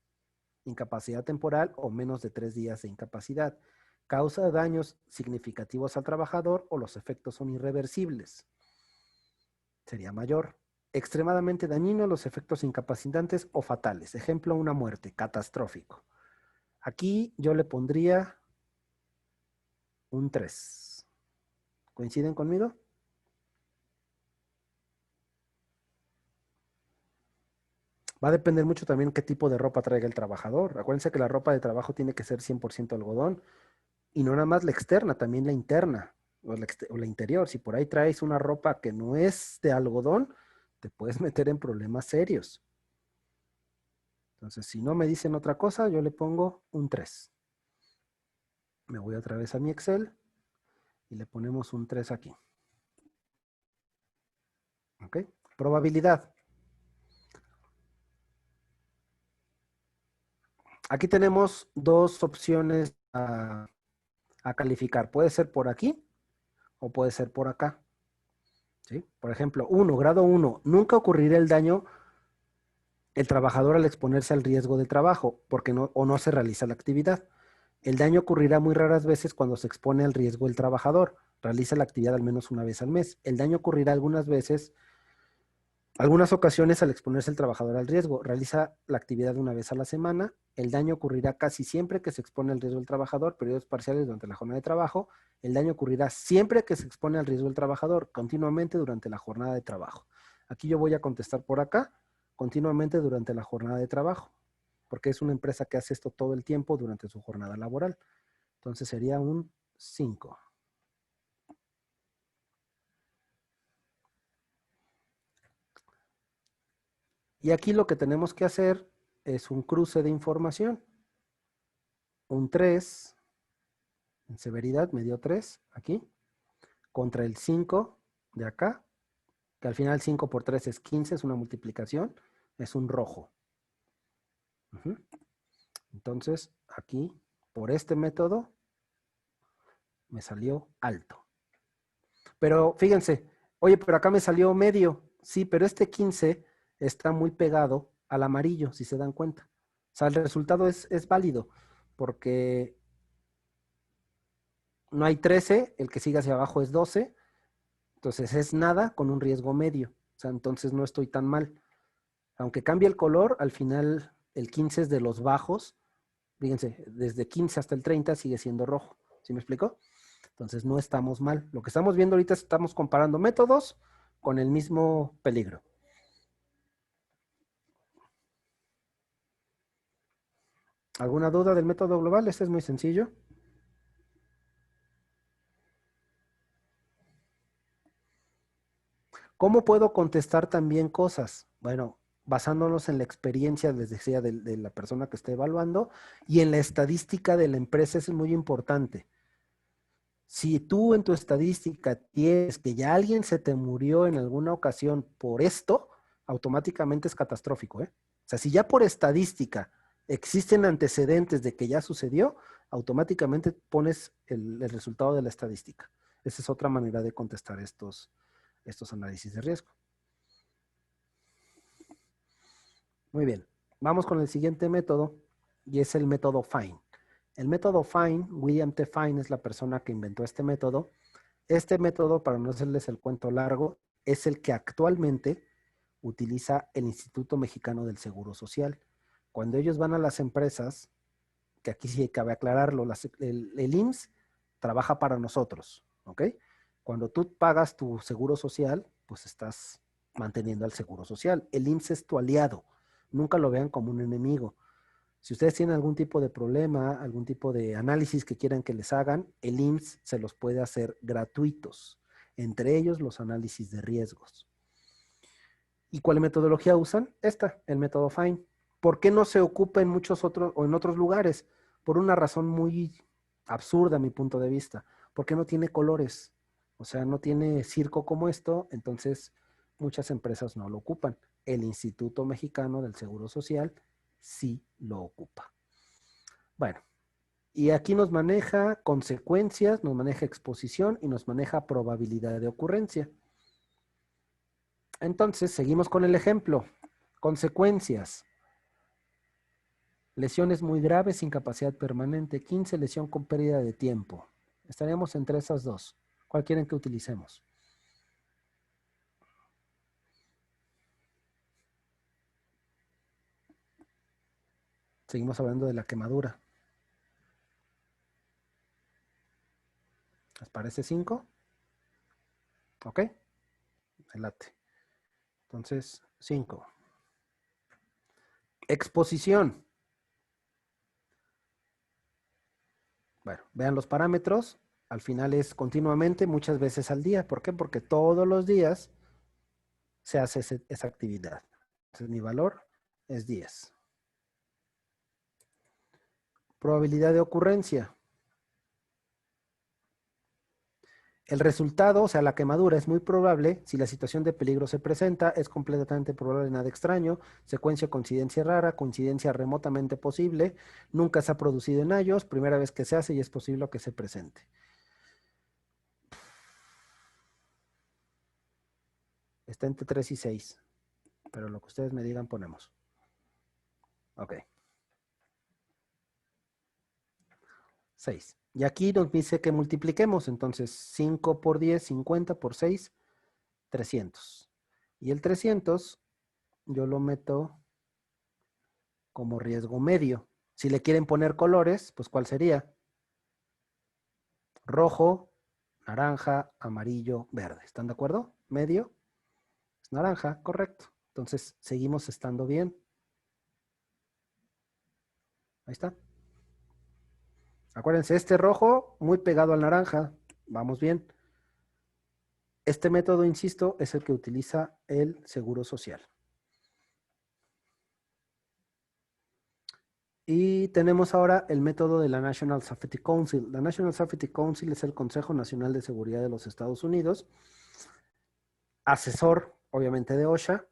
S2: incapacidad temporal o menos de 3 días de incapacidad. Causa daños significativos al trabajador o los efectos son irreversibles. Sería mayor. Extremadamente dañino, los efectos incapacitantes o fatales. Ejemplo, una muerte, catastrófico. Aquí yo le pondría un 3. ¿Coinciden conmigo? Va a depender mucho también qué tipo de ropa traiga el trabajador. Acuérdense que la ropa de trabajo tiene que ser 100% algodón. Y no nada más la externa, también la interna o la interior. Si por ahí traes una ropa que no es de algodón, te puedes meter en problemas serios. Entonces, si no me dicen otra cosa, yo le pongo un 3. Me voy otra vez a mi Excel y le ponemos un 3 aquí. ¿Ok? Probabilidad. Aquí tenemos dos opciones a calificar. Puede ser por aquí o puede ser por acá. ¿Sí? Por ejemplo, 1, grado 1. Nunca ocurrirá el daño el trabajador al exponerse al riesgo de trabajo porque no se realiza la actividad. El daño ocurrirá muy raras veces cuando se expone al riesgo el trabajador. Realiza la actividad al menos una vez al mes. El daño ocurrirá algunas ocasiones al exponerse el trabajador al riesgo. Realiza la actividad una vez a la semana. El daño ocurrirá casi siempre que se expone al riesgo del trabajador, periodos parciales durante la jornada de trabajo. El daño ocurrirá siempre que se expone al riesgo del trabajador, continuamente durante la jornada de trabajo. Aquí yo voy a contestar por acá, continuamente durante la jornada de trabajo, porque es una empresa que hace esto todo el tiempo durante su jornada laboral. Entonces sería un 5. Y aquí lo que tenemos que hacer es un cruce de información. Un 3 en severidad, me dio 3 aquí, contra el 5 de acá, que al final 5 por 3 es 15, es una multiplicación, es un rojo. Entonces, aquí, por este método, me salió alto. Pero fíjense, oye, pero acá me salió medio. Sí, pero este 15 está muy pegado al amarillo, si se dan cuenta. O sea, el resultado es válido, porque no hay 13, el que sigue hacia abajo es 12, entonces es nada con un riesgo medio. O sea, entonces no estoy tan mal. Aunque cambie el color, al final el 15 es de los bajos. Fíjense, desde 15 hasta el 30 sigue siendo rojo. ¿Sí me explico? Entonces no estamos mal. Lo que estamos viendo ahorita es que estamos comparando métodos con el mismo peligro. ¿Alguna duda del método global? Este es muy sencillo. ¿Cómo puedo contestar también cosas? Bueno, basándonos en la experiencia, les decía, de la persona que está evaluando y en la estadística de la empresa es muy importante. Si tú en tu estadística tienes que ya alguien se te murió en alguna ocasión por esto, automáticamente es catastrófico, ¿eh? sea, si ya por estadística existen antecedentes de que ya sucedió, automáticamente pones el resultado de la estadística. Esa es otra manera de contestar estos análisis de riesgo. Muy bien, vamos con el siguiente método y es el método FINE. El método FINE, William T. Fine es la persona que inventó este método. Este método, para no hacerles el cuento largo, es el que actualmente utiliza el Instituto Mexicano del Seguro Social. Cuando ellos van a las empresas, que aquí sí cabe aclararlo, el IMSS trabaja para nosotros, ¿ok? Cuando tú pagas tu seguro social, pues estás manteniendo al seguro social. El IMSS es tu aliado. Nunca lo vean como un enemigo. Si ustedes tienen algún tipo de problema, algún tipo de análisis que quieran que les hagan, el IMSS se los puede hacer gratuitos, entre ellos los análisis de riesgos. ¿Y cuál metodología usan? Esta, el método FINE. ¿Por qué no se ocupa en muchos otros o en otros lugares? Por una razón muy absurda a mi punto de vista. Porque no tiene colores. O sea, no tiene circo como esto, entonces muchas empresas no lo ocupan. El Instituto Mexicano del Seguro Social sí lo ocupa. Bueno, y aquí nos maneja consecuencias, nos maneja exposición y nos maneja probabilidad de ocurrencia. Entonces, seguimos con el ejemplo. Consecuencias. Lesiones muy graves, incapacidad permanente. 15, lesión con pérdida de tiempo. Estaríamos entre esas dos. ¿Cuál quieren que utilicemos? Seguimos hablando de la quemadura. ¿Les parece 5? ¿Ok? Late. Entonces, 5. Exposición. Bueno, vean los parámetros. Al final es continuamente, muchas veces al día. ¿Por qué? Porque todos los días se hace esa actividad. Entonces, mi valor es 10. Probabilidad de ocurrencia. El resultado, o sea, la quemadura, es muy probable si la situación de peligro se presenta, es completamente probable, nada extraño, secuencia o coincidencia rara, coincidencia remotamente posible, nunca se ha producido en ellos, primera vez que se hace y es posible que se presente. Está entre 3 y 6, pero lo que ustedes me digan ponemos. Ok. 6. Y aquí nos dice que multipliquemos, entonces 5 por 10, 50 por 6, 300. Y el 300 yo lo meto como riesgo medio. Si le quieren poner colores, pues ¿cuál sería? Rojo, naranja, amarillo, verde. ¿Están de acuerdo? Medio es naranja, correcto. Entonces seguimos estando bien. Ahí está. Acuérdense, este rojo muy pegado al naranja. Vamos bien. Este método, insisto, es el que utiliza el Seguro Social. Y tenemos ahora el método de la National Safety Council. La National Safety Council es el Consejo Nacional de Seguridad de los Estados Unidos, asesor, obviamente, de OSHA,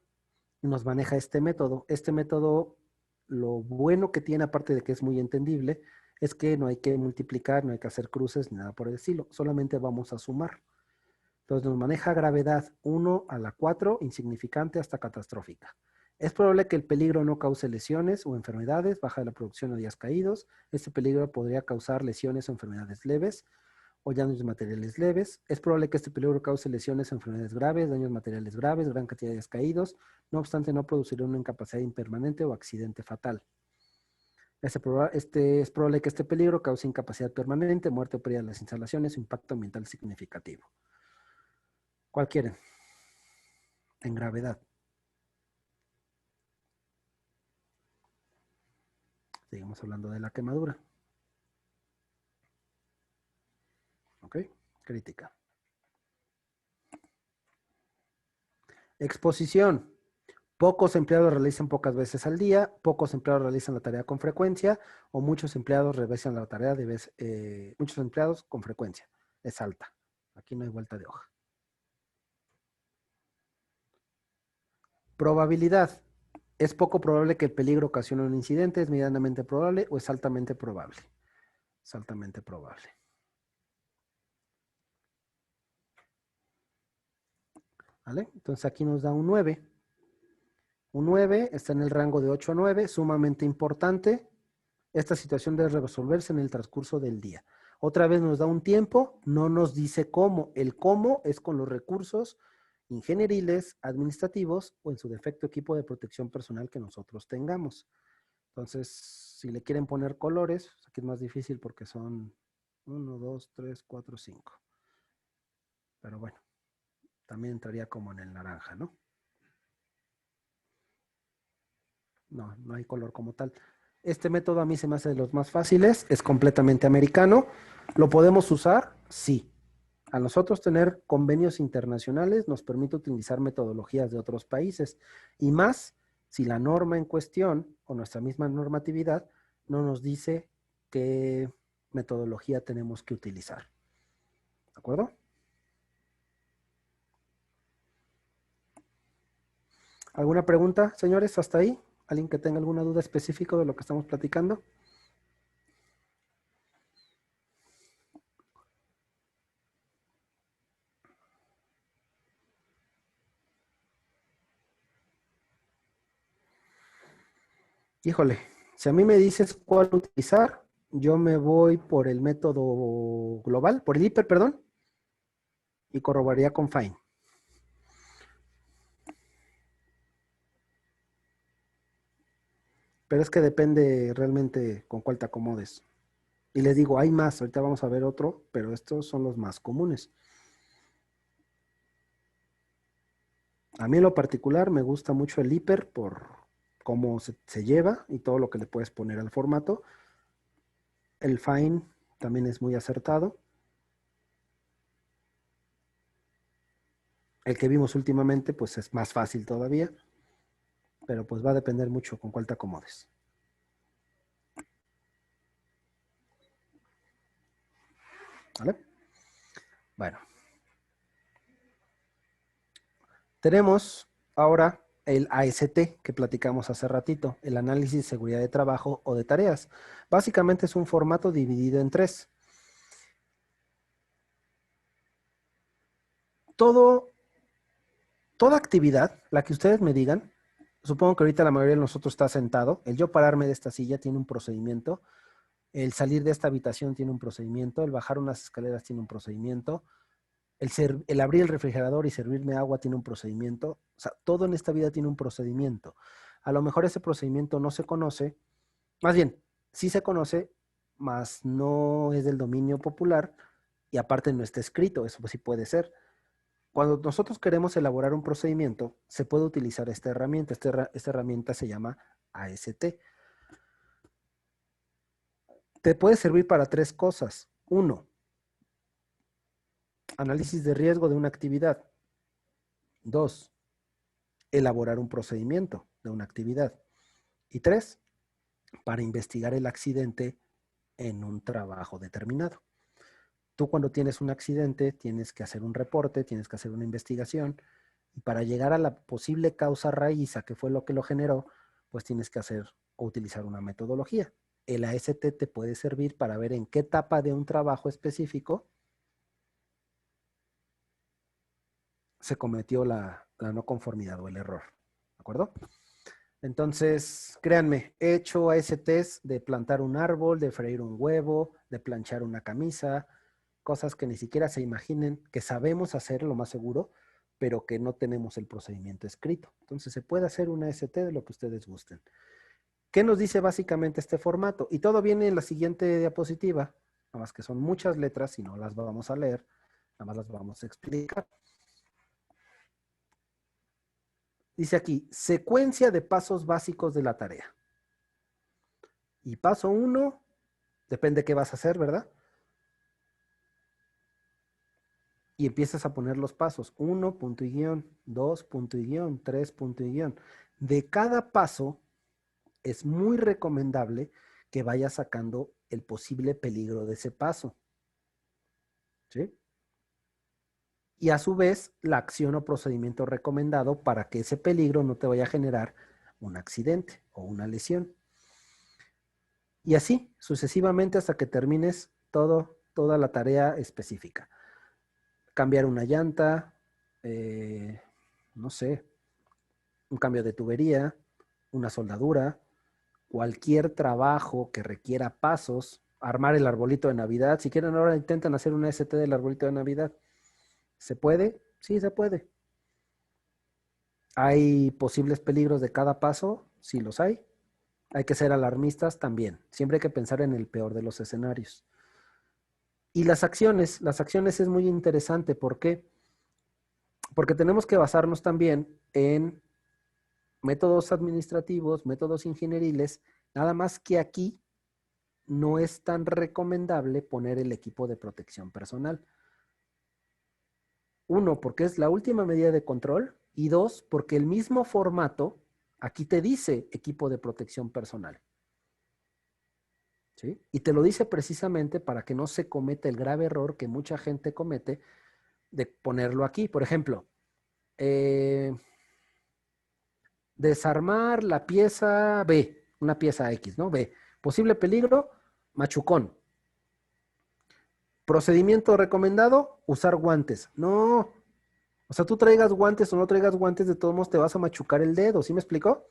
S2: y nos maneja este método. Este método, lo bueno que tiene, aparte de que es muy entendible, es que no hay que multiplicar, no hay que hacer cruces, ni nada por el estilo. Solamente vamos a sumar. Entonces nos maneja gravedad 1 a la 4, insignificante hasta catastrófica. Es probable que el peligro no cause lesiones o enfermedades, baja la producción o días caídos. Este peligro podría causar lesiones o enfermedades leves o daños materiales leves. Es probable que este peligro cause lesiones o enfermedades graves, daños materiales graves, gran cantidad de días caídos. No obstante, no producirá una incapacidad impermanente o accidente fatal. Es probable que este peligro cause incapacidad permanente, muerte o pérdida de las instalaciones o impacto ambiental significativo. ¿Cuál quieren? En gravedad. Seguimos hablando de la quemadura. ¿Ok? Crítica. Exposición. Pocos empleados realizan pocas veces al día, pocos empleados realizan la tarea con frecuencia o muchos empleados realizan la tarea muchos empleados con frecuencia. Es alta. Aquí no hay vuelta de hoja. Probabilidad. Es poco probable que el peligro ocasione un incidente, es medianamente probable o es altamente probable. Es altamente probable. ¿Vale? Entonces aquí nos da un 9. Un 9 está en el rango de 8 a 9, sumamente importante. Esta situación debe resolverse en el transcurso del día. Otra vez nos da un tiempo, no nos dice cómo. El cómo es con los recursos ingenieriles, administrativos o en su defecto equipo de protección personal que nosotros tengamos. Entonces, si le quieren poner colores, aquí es más difícil porque son 1, 2, 3, 4, 5. Pero bueno, también entraría como en el naranja, ¿no? No, no hay color como tal. Este método a mí se me hace de los más fáciles, es completamente americano. ¿Lo podemos usar? Sí. A nosotros tener convenios internacionales nos permite utilizar metodologías de otros países y más si la norma en cuestión o nuestra misma normatividad no nos dice qué metodología tenemos que utilizar. ¿De acuerdo? ¿Alguna pregunta, señores, hasta ahí? ¿Alguien que tenga alguna duda específica de lo que estamos platicando? Híjole, si a mí me dices cuál utilizar, yo me voy por el método global, por el hiper, perdón, y corroboraría con Fine. Pero es que depende realmente con cuál te acomodes. Y les digo, hay más, ahorita vamos a ver otro, pero estos son los más comunes. A mí en lo particular me gusta mucho el hiper por cómo se lleva y todo lo que le puedes poner al formato. El Fine también es muy acertado. El que vimos últimamente, pues es más fácil todavía, pero pues va a depender mucho con cuál te acomodes. ¿Vale? Bueno. Tenemos ahora el AST que platicamos hace ratito, el análisis de seguridad de trabajo o de tareas. Básicamente es un formato dividido en 3. Toda actividad, la que ustedes me digan, supongo que ahorita la mayoría de nosotros está sentado, el yo pararme de esta silla tiene un procedimiento, el salir de esta habitación tiene un procedimiento, el bajar unas escaleras tiene un procedimiento, el abrir el refrigerador y servirme agua tiene un procedimiento. O sea, todo en esta vida tiene un procedimiento. A lo mejor ese procedimiento no se conoce, más bien, sí se conoce, mas no es del dominio popular y aparte no está escrito, eso sí puede ser. Cuando nosotros queremos elaborar un procedimiento, se puede utilizar esta herramienta. Esta herramienta se llama AST. Te puede servir para 3 cosas. 1, análisis de riesgo de una actividad. 2, elaborar un procedimiento de una actividad. Y 3, para investigar el accidente en un trabajo determinado. Tú cuando tienes un accidente tienes que hacer un reporte, tienes que hacer una investigación y para llegar a la posible causa raíz, a qué fue lo que lo generó, pues tienes que hacer o utilizar una metodología. El AST te puede servir para ver en qué etapa de un trabajo específico se cometió la no conformidad o el error. ¿De acuerdo? Entonces, créanme, he hecho ASTs de plantar un árbol, de freír un huevo, de planchar una camisa, cosas que ni siquiera se imaginen, que sabemos hacer lo más seguro, pero que no tenemos el procedimiento escrito. Entonces, se puede hacer una AST de lo que ustedes gusten. ¿Qué nos dice básicamente este formato? Y todo viene en la siguiente diapositiva, nada más que son muchas letras y no las vamos a leer, nada más las vamos a explicar. Dice aquí, secuencia de pasos básicos de la tarea. Y paso 1, depende qué vas a hacer, ¿verdad? Y empiezas a poner los pasos. 1, punto y guión, 2, punto y guión, 3, punto y guión. De cada paso es muy recomendable que vayas sacando el posible peligro de ese paso. ¿Sí? Y a su vez, la acción o procedimiento recomendado para que ese peligro no te vaya a generar un accidente o una lesión. Y así, sucesivamente hasta que termines toda la tarea específica. Cambiar una llanta, no sé, un cambio de tubería, una soldadura, cualquier trabajo que requiera pasos, armar el arbolito de Navidad. Si quieren ahora intentan hacer una ST del arbolito de Navidad. ¿Se puede? Sí, se puede. ¿Hay posibles peligros de cada paso? Sí los hay. Hay que ser alarmistas también. Siempre hay que pensar en el peor de los escenarios. Y las acciones es muy interesante. ¿Por qué? Porque tenemos que basarnos también en métodos administrativos, métodos ingenieriles, nada más que aquí no es tan recomendable poner el equipo de protección personal. Uno, porque es la última medida de control, y dos, porque el mismo formato aquí te dice equipo de protección personal. ¿Sí? Y te lo dice precisamente para que no se cometa el grave error que mucha gente comete de ponerlo aquí. Por ejemplo, desarmar la pieza B, una pieza X, ¿no? B. Posible peligro, machucón. Procedimiento recomendado, usar guantes. No, o sea, tú traigas guantes o no traigas guantes, de todos modos te vas a machucar el dedo, ¿sí me explicó?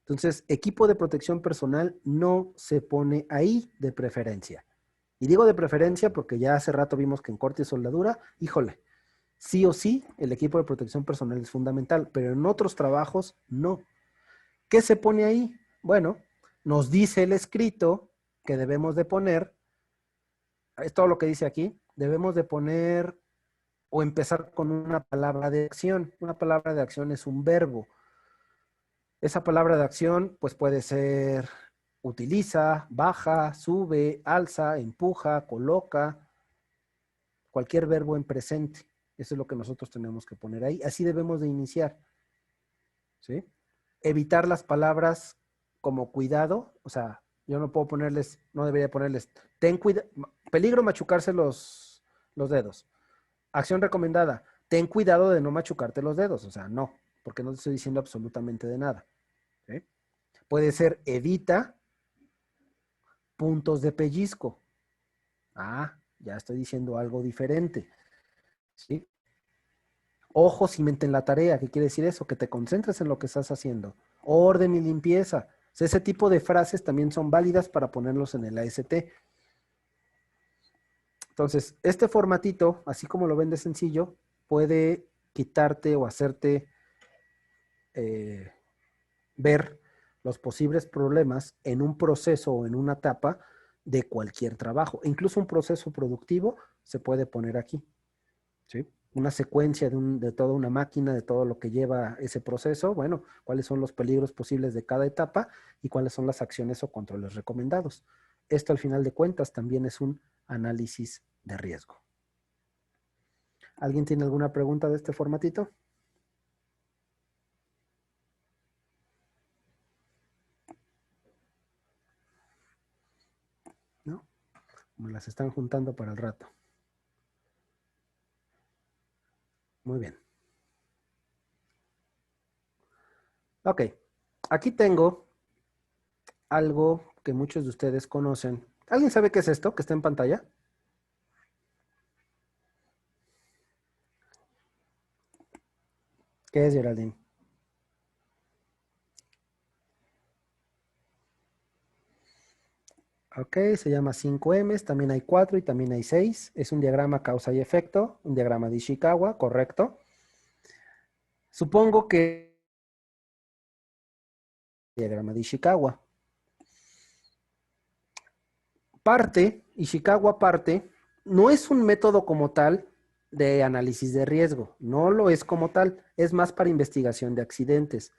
S2: Entonces, equipo de protección personal no se pone ahí de preferencia. Y digo de preferencia porque ya hace rato vimos que en corte y soldadura, híjole, sí o sí, el equipo de protección personal es fundamental, pero en otros trabajos no. ¿Qué se pone ahí? Bueno, nos dice el escrito que debemos de poner, es todo lo que dice aquí, debemos de poner o empezar con una palabra de acción. Una palabra de acción es un verbo. Esa palabra de acción pues puede ser utiliza, baja, sube, alza, empuja, coloca, cualquier verbo en presente. Eso es lo que nosotros tenemos que poner ahí. Así debemos de iniciar. ¿Sí? Evitar las palabras como cuidado, o sea, yo no puedo ponerles, no debería ponerles, ten cuidado, peligro machucarse los dedos. Acción recomendada, ten cuidado de no machucarte los dedos, o sea, no, porque no te estoy diciendo absolutamente de nada. ¿Sí? Puede ser evita puntos de pellizco. Ah, ya estoy diciendo algo diferente. ¿Sí? Ojo, cimente en la tarea. ¿Qué quiere decir eso? Que te concentres en lo que estás haciendo. Orden y limpieza. O sea, ese tipo de frases también son válidas para ponerlos en el AST. Entonces, este formatito, así como lo ven de sencillo, puede quitarte o hacerte ver los posibles problemas en un proceso o en una etapa de cualquier trabajo. Incluso un proceso productivo se puede poner aquí. ¿Sí? Una secuencia de toda una máquina, de todo lo que lleva ese proceso. Bueno, cuáles son los peligros posibles de cada etapa y cuáles son las acciones o controles recomendados. Esto al final de cuentas también es un análisis de riesgo. ¿Alguien tiene alguna pregunta de este formatito? ¿No? Me las están juntando para el rato. Muy bien. Ok, aquí tengo algo que muchos de ustedes conocen. ¿Alguien sabe qué es esto que está en pantalla? ¿Qué es, Geraldine? Ok, se llama 5Ms, también hay 4 y también hay 6. Es un diagrama causa y efecto, un diagrama de Ishikawa, correcto. Supongo que diagrama de Ishikawa. Ishikawa parte, no es un método como tal de análisis de riesgo, no lo es como tal, es más para investigación de accidentes.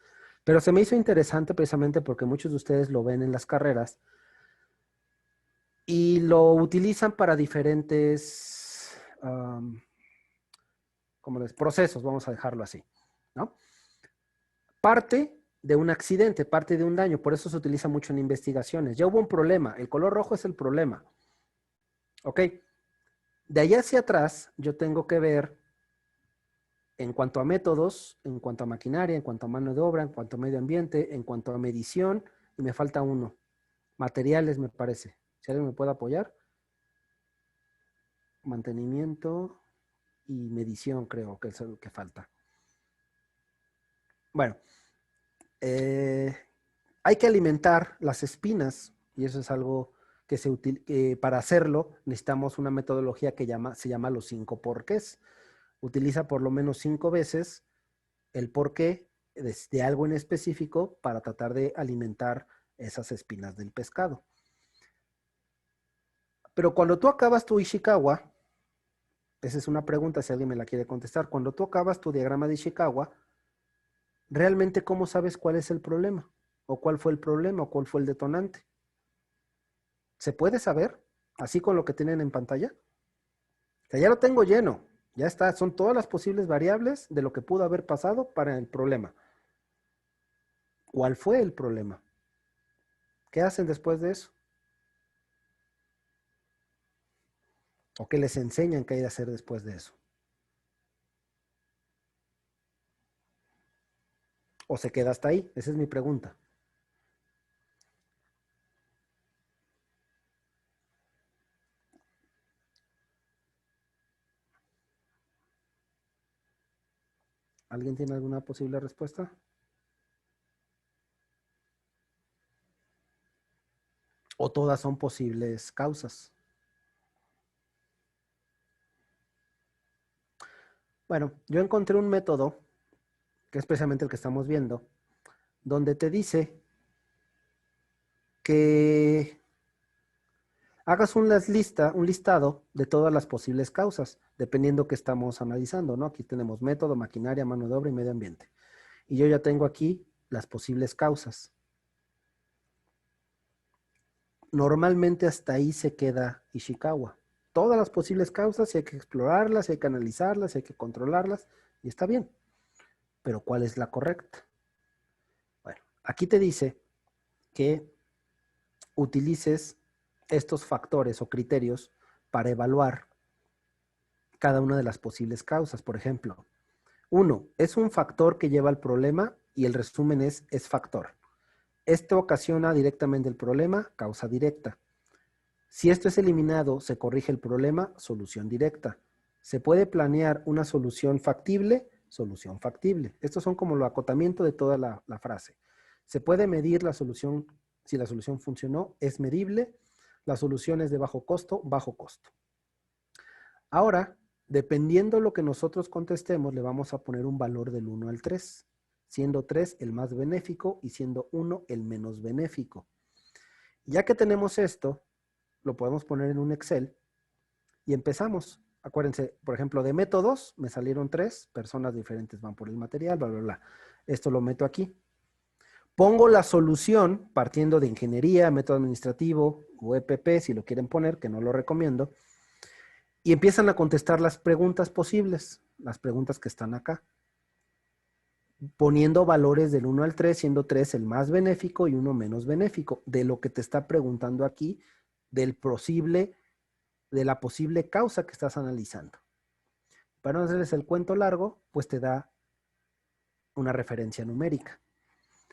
S2: Pero se me hizo interesante precisamente porque muchos de ustedes lo ven en las carreras y lo utilizan para diferentes procesos, vamos a dejarlo así, ¿no? Parte de un accidente, parte de un daño, por eso se utiliza mucho en investigaciones. Ya hubo un problema, el color rojo es el problema. Ok, de allá hacia atrás yo tengo que ver en cuanto a métodos, en cuanto a maquinaria, en cuanto a mano de obra, en cuanto a medio ambiente, en cuanto a medición, y me falta uno. Materiales, me parece. Si alguien me puede apoyar. Mantenimiento y medición, creo que es lo que falta. Bueno, hay que alimentar las espinas, y eso es algo que para hacerlo necesitamos una metodología que se llama los 5 porqués. Utiliza por lo menos 5 veces el porqué de algo en específico para tratar de alimentar esas espinas del pescado. Pero cuando tú acabas tu Ishikawa, esa es una pregunta si alguien me la quiere contestar, cuando tú acabas tu diagrama de Ishikawa, ¿realmente cómo sabes cuál es el problema? ¿O cuál fue el problema? ¿O cuál fue el detonante? ¿Se puede saber? Así con lo que tienen en pantalla. O sea, ya lo tengo lleno. Ya está. Son todas las posibles variables de lo que pudo haber pasado para el problema. ¿Cuál fue el problema? ¿Qué hacen después de eso? ¿O qué les enseñan que hay que hacer después de eso? ¿O se queda hasta ahí? Esa es mi pregunta. ¿Alguien tiene alguna posible respuesta? ¿O todas son posibles causas? Bueno, yo encontré un método, que es precisamente el que estamos viendo, donde te dice que hagas un listado de todas las posibles causas, dependiendo que estamos analizando, ¿no? Aquí tenemos método, maquinaria, mano de obra y medio ambiente. Y yo ya tengo aquí las posibles causas. Normalmente hasta ahí se queda Ishikawa. Todas las posibles causas, y hay que explorarlas, hay que analizarlas, hay que controlarlas, y está bien. Pero ¿cuál es la correcta? Bueno, aquí te dice que utilices estos factores o criterios para evaluar cada una de las posibles causas. Por ejemplo, 1, es un factor que lleva al problema y el resumen es factor. Esto ocasiona directamente el problema, causa directa. Si esto es eliminado, se corrige el problema, solución directa. Se puede planear una solución factible, solución factible. Estos son como lo acotamiento de toda la frase. Se puede medir la solución, si la solución funcionó, es medible. La solución es de bajo costo, bajo costo. Ahora, dependiendo lo que nosotros contestemos, le vamos a poner un valor del 1 al 3, siendo 3 el más benéfico y siendo 1 el menos benéfico. Ya que tenemos esto, lo podemos poner en un Excel y empezamos. Acuérdense, por ejemplo, de métodos me salieron 3, personas diferentes van por el material, bla, bla, bla. Esto lo meto aquí. Pongo la solución partiendo de ingeniería, método administrativo o EPP, si lo quieren poner, que no lo recomiendo. Y empiezan a contestar las preguntas posibles, las preguntas que están acá, poniendo valores del 1 al 3, siendo 3 el más benéfico y 1 menos benéfico, de lo que te está preguntando aquí, de la posible causa que estás analizando. Para no hacerles el cuento largo, pues te da una referencia numérica.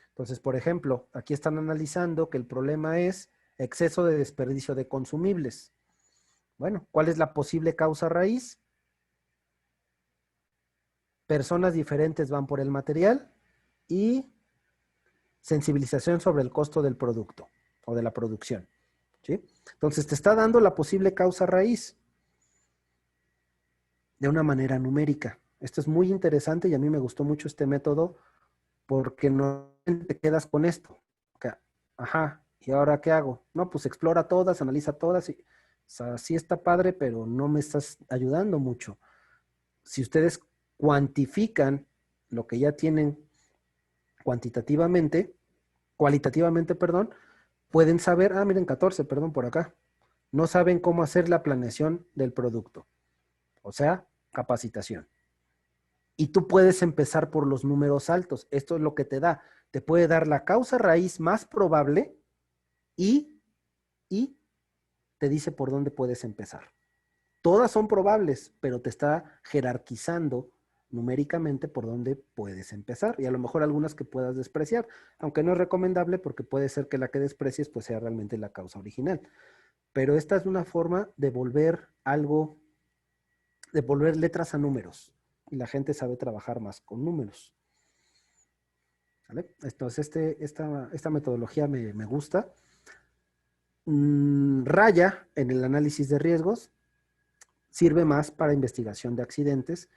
S2: Entonces, por ejemplo, aquí están analizando que el problema es exceso de desperdicio de consumibles. Bueno, ¿cuál es la posible causa raíz? Personas diferentes van por el material y sensibilización sobre el costo del producto o de la producción. ¿Sí? Entonces te está dando la posible causa raíz de una manera numérica. Esto es muy interesante y a mí me gustó mucho este método porque no te quedas con esto. Ajá, ¿y ahora qué hago? No, pues explora todas, analiza todas. O sea, sí está padre, pero no me estás ayudando mucho. Si ustedes cuantifican lo que ya tienen cualitativamente, perdón, pueden saber, miren, 14, perdón, por acá. No saben cómo hacer la planeación del producto. O sea, capacitación. Y tú puedes empezar por los números altos. Esto es lo que te da. Te puede dar la causa raíz más probable y te dice por dónde puedes empezar. Todas son probables, pero te está jerarquizando numéricamente por dónde puedes empezar y a lo mejor algunas que puedas despreciar, aunque no es recomendable porque puede ser que la que desprecies pues sea realmente la causa original. Pero esta es una forma de volver algo, de volver letras a números y la gente sabe trabajar más con números. ¿Vale? Entonces esta metodología me gusta. Raya en el análisis de riesgos, sirve más para investigación de accidentes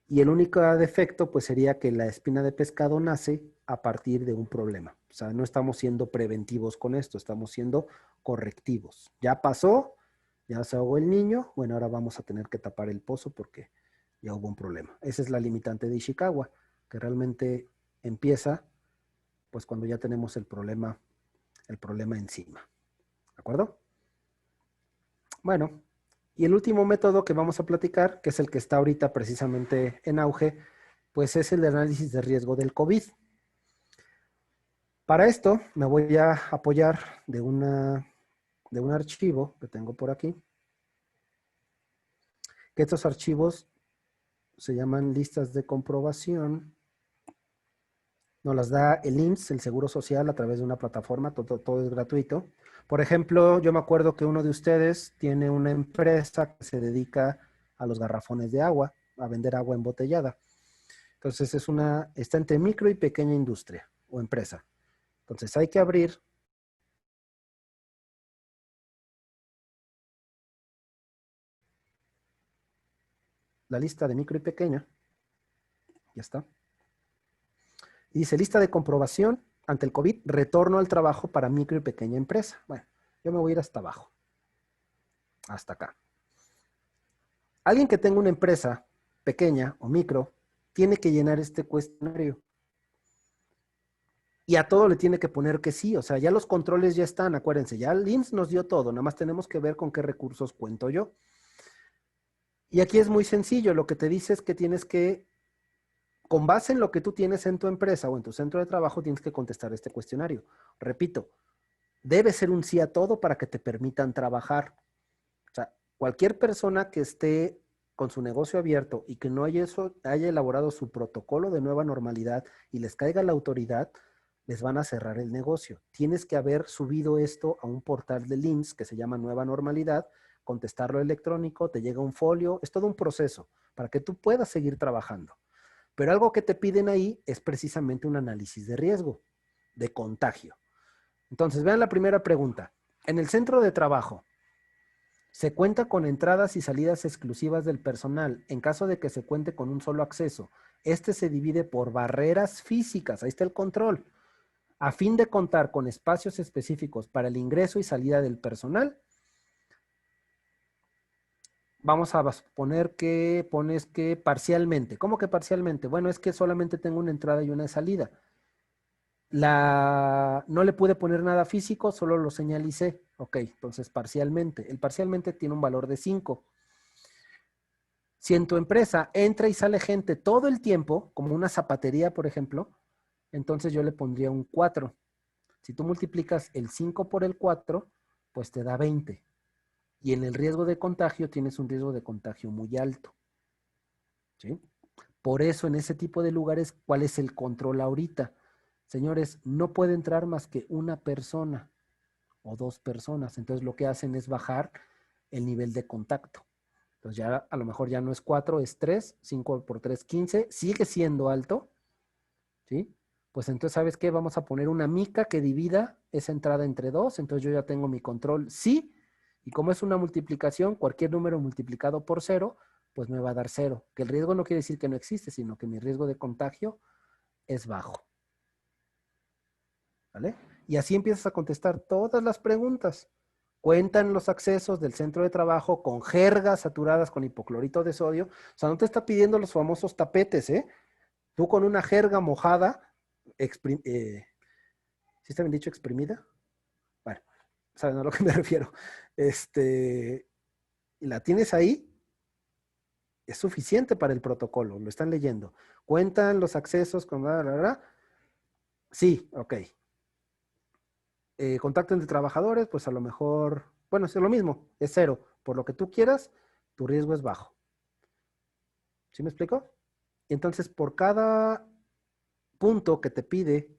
S2: y el único defecto pues sería que la espina de pescado nace a partir de un problema. O sea, no estamos siendo preventivos con esto, estamos siendo correctivos. Ya pasó, ya se ahogó el niño, bueno, ahora vamos a tener que tapar el pozo porque ya hubo un problema. Esa es la limitante de Ishikawa, que realmente empieza pues cuando ya tenemos el problema encima. ¿De acuerdo? Bueno, y el último método que vamos a platicar, que es el que está ahorita precisamente en auge, pues es el de análisis de riesgo del COVID. Para esto me voy a apoyar de un archivo que tengo por aquí, que estos archivos se llaman listas de comprobación. Nos las da el IMSS, el Seguro Social, a través de una plataforma, todo es gratuito. Por ejemplo, yo me acuerdo que uno de ustedes tiene una empresa que se dedica a los garrafones de agua, a vender agua embotellada. Entonces está entre micro y pequeña industria o empresa. Entonces hay que abrir la lista de micro y pequeña. Ya está. Y dice lista de comprobación ante el COVID, retorno al trabajo para micro y pequeña empresa. Bueno, yo me voy a ir hasta abajo. Hasta acá. Alguien que tenga una empresa pequeña o micro tiene que llenar este cuestionario. Y a todo le tiene que poner que sí. O sea, ya los controles ya están, acuérdense. Ya el IMSS nos dio todo. Nada más tenemos que ver con qué recursos cuento yo. Y aquí es muy sencillo. Lo que te dice es que tienes que, con base en lo que tú tienes en tu empresa o en tu centro de trabajo, tienes que contestar este cuestionario. Repito, debe ser un sí a todo para que te permitan trabajar. O sea, cualquier persona que esté con su negocio abierto y que no haya elaborado su protocolo de nueva normalidad y les caiga la autoridad, les van a cerrar el negocio. Tienes que haber subido esto a un portal de IMSS que se llama Nueva Normalidad, contestarlo electrónico, te llega un folio, es todo un proceso para que tú puedas seguir trabajando. Pero algo que te piden ahí es precisamente un análisis de riesgo, de contagio. Entonces, vean la primera pregunta. En el centro de trabajo, ¿se cuenta con entradas y salidas exclusivas del personal en caso de que se cuente con un solo acceso? Este se divide por barreras físicas, ahí está el control, a fin de contar con espacios específicos para el ingreso y salida del personal. Vamos a poner que pones que parcialmente. ¿Cómo que parcialmente? Bueno, es que solamente tengo una entrada y una salida. No le pude poner nada físico, solo lo señalicé. Ok, entonces parcialmente. El parcialmente tiene un valor de 5. Si en tu empresa entra y sale gente todo el tiempo, como una zapatería, por ejemplo, entonces yo le pondría un 4. Si tú multiplicas el 5 por el 4, pues te da 20. Y en el riesgo de contagio tienes un riesgo de contagio muy alto. ¿Sí? Por eso en ese tipo de lugares, ¿cuál es el control ahorita? Señores, no puede entrar más que una persona o 2 personas. Entonces lo que hacen es bajar el nivel de contacto. Entonces ya a lo mejor ya no es 4, es 3, 5 por 3, 15. Sigue siendo alto. ¿Sí? Pues entonces, ¿sabes qué? Vamos a poner una mica que divida esa entrada entre 2. Entonces yo ya tengo mi control sí. Y como es una multiplicación, cualquier número multiplicado por 0, pues me va a dar 0. Que el riesgo no quiere decir que no existe, sino que mi riesgo de contagio es bajo. ¿Vale? Y así empiezas a contestar todas las preguntas. Cuentan los accesos del centro de trabajo con jergas saturadas con hipoclorito de sodio. O sea, no te está pidiendo los famosos tapetes, ¿eh? Tú con una jerga mojada, ¿sí está bien dicho exprimida? Bueno, saben a lo que me refiero. La tienes ahí, es suficiente para el protocolo, lo están leyendo. Cuentan los accesos con bla, bla, bla. Sí, ok. Contacto entre trabajadores, pues a lo mejor, bueno, es lo mismo, es 0. Por lo que tú quieras, tu riesgo es bajo. ¿Sí me explico? Entonces, por cada punto que te pide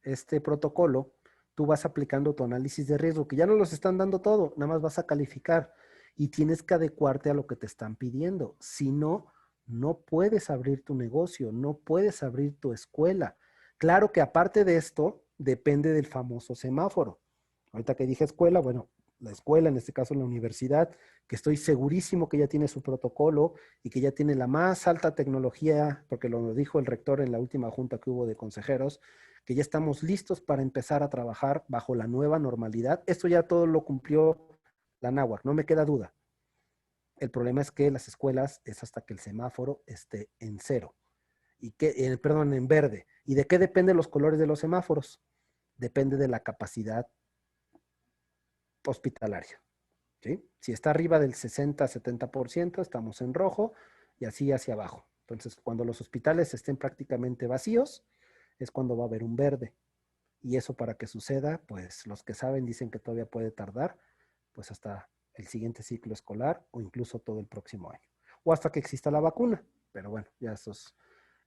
S2: este protocolo, tú vas aplicando tu análisis de riesgo, que ya no los están dando todo, nada más vas a calificar y tienes que adecuarte a lo que te están pidiendo. Si no, no puedes abrir tu negocio, no puedes abrir tu escuela. Claro que aparte de esto, depende del famoso semáforo. Ahorita que dije escuela, bueno, la escuela, en este caso la universidad, que estoy segurísimo que ya tiene su protocolo y que ya tiene la más alta tecnología, porque lo dijo el rector en la última junta que hubo de consejeros, que ya estamos listos para empezar a trabajar bajo la nueva normalidad. Esto ya todo lo cumplió la náhuatl, no me queda duda. El problema es que las escuelas es hasta que el semáforo esté en cero, perdón, en verde. ¿Y de qué dependen los colores de los semáforos? Depende de la capacidad hospitalaria. ¿Sí? Si está arriba del 60-70%, estamos en rojo y así hacia abajo. Entonces, cuando los hospitales estén prácticamente vacíos, es cuando va a haber un verde. Y eso para que suceda, pues los que saben dicen que todavía puede tardar, pues hasta el siguiente ciclo escolar o incluso todo el próximo año. O hasta que exista la vacuna. Pero bueno, ya esos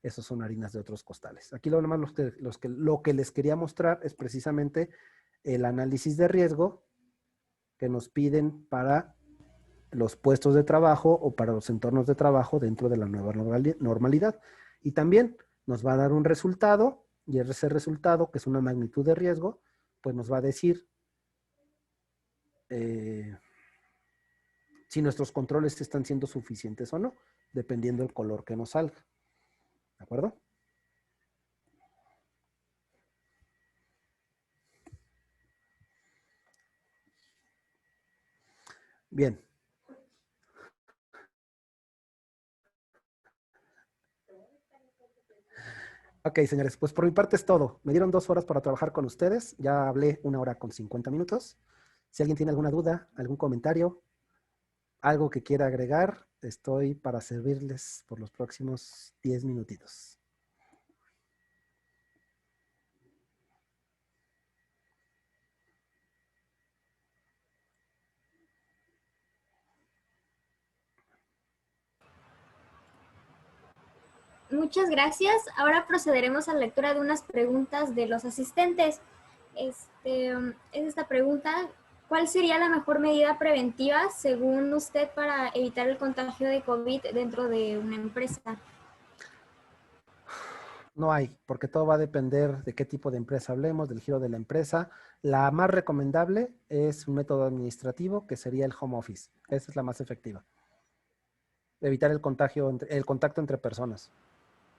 S2: son harinas de otros costales. Aquí lo demás lo que les quería mostrar es precisamente el análisis de riesgo que nos piden para los puestos de trabajo o para los entornos de trabajo dentro de la nueva normalidad. Y también nos va a dar un resultado, y ese resultado, que es una magnitud de riesgo, pues nos va a decir si nuestros controles están siendo suficientes o no, dependiendo del color que nos salga. ¿De acuerdo? Bien. Ok, señores, pues por mi parte es todo. Me dieron 2 horas para trabajar con ustedes. Ya hablé 1 hora con 50 minutos. Si alguien tiene alguna duda, algún comentario, algo que quiera agregar, estoy para servirles por los próximos 10 minutitos.
S1: Muchas gracias. Ahora procederemos a la lectura de unas preguntas de los asistentes. Es esta pregunta: ¿cuál sería la mejor medida preventiva según usted para evitar el contagio de COVID dentro de una empresa?
S2: No hay, porque todo va a depender de qué tipo de empresa hablemos, del giro de la empresa. La más recomendable es un método administrativo que sería el home office. Esa es la más efectiva. Evitar el contacto entre personas.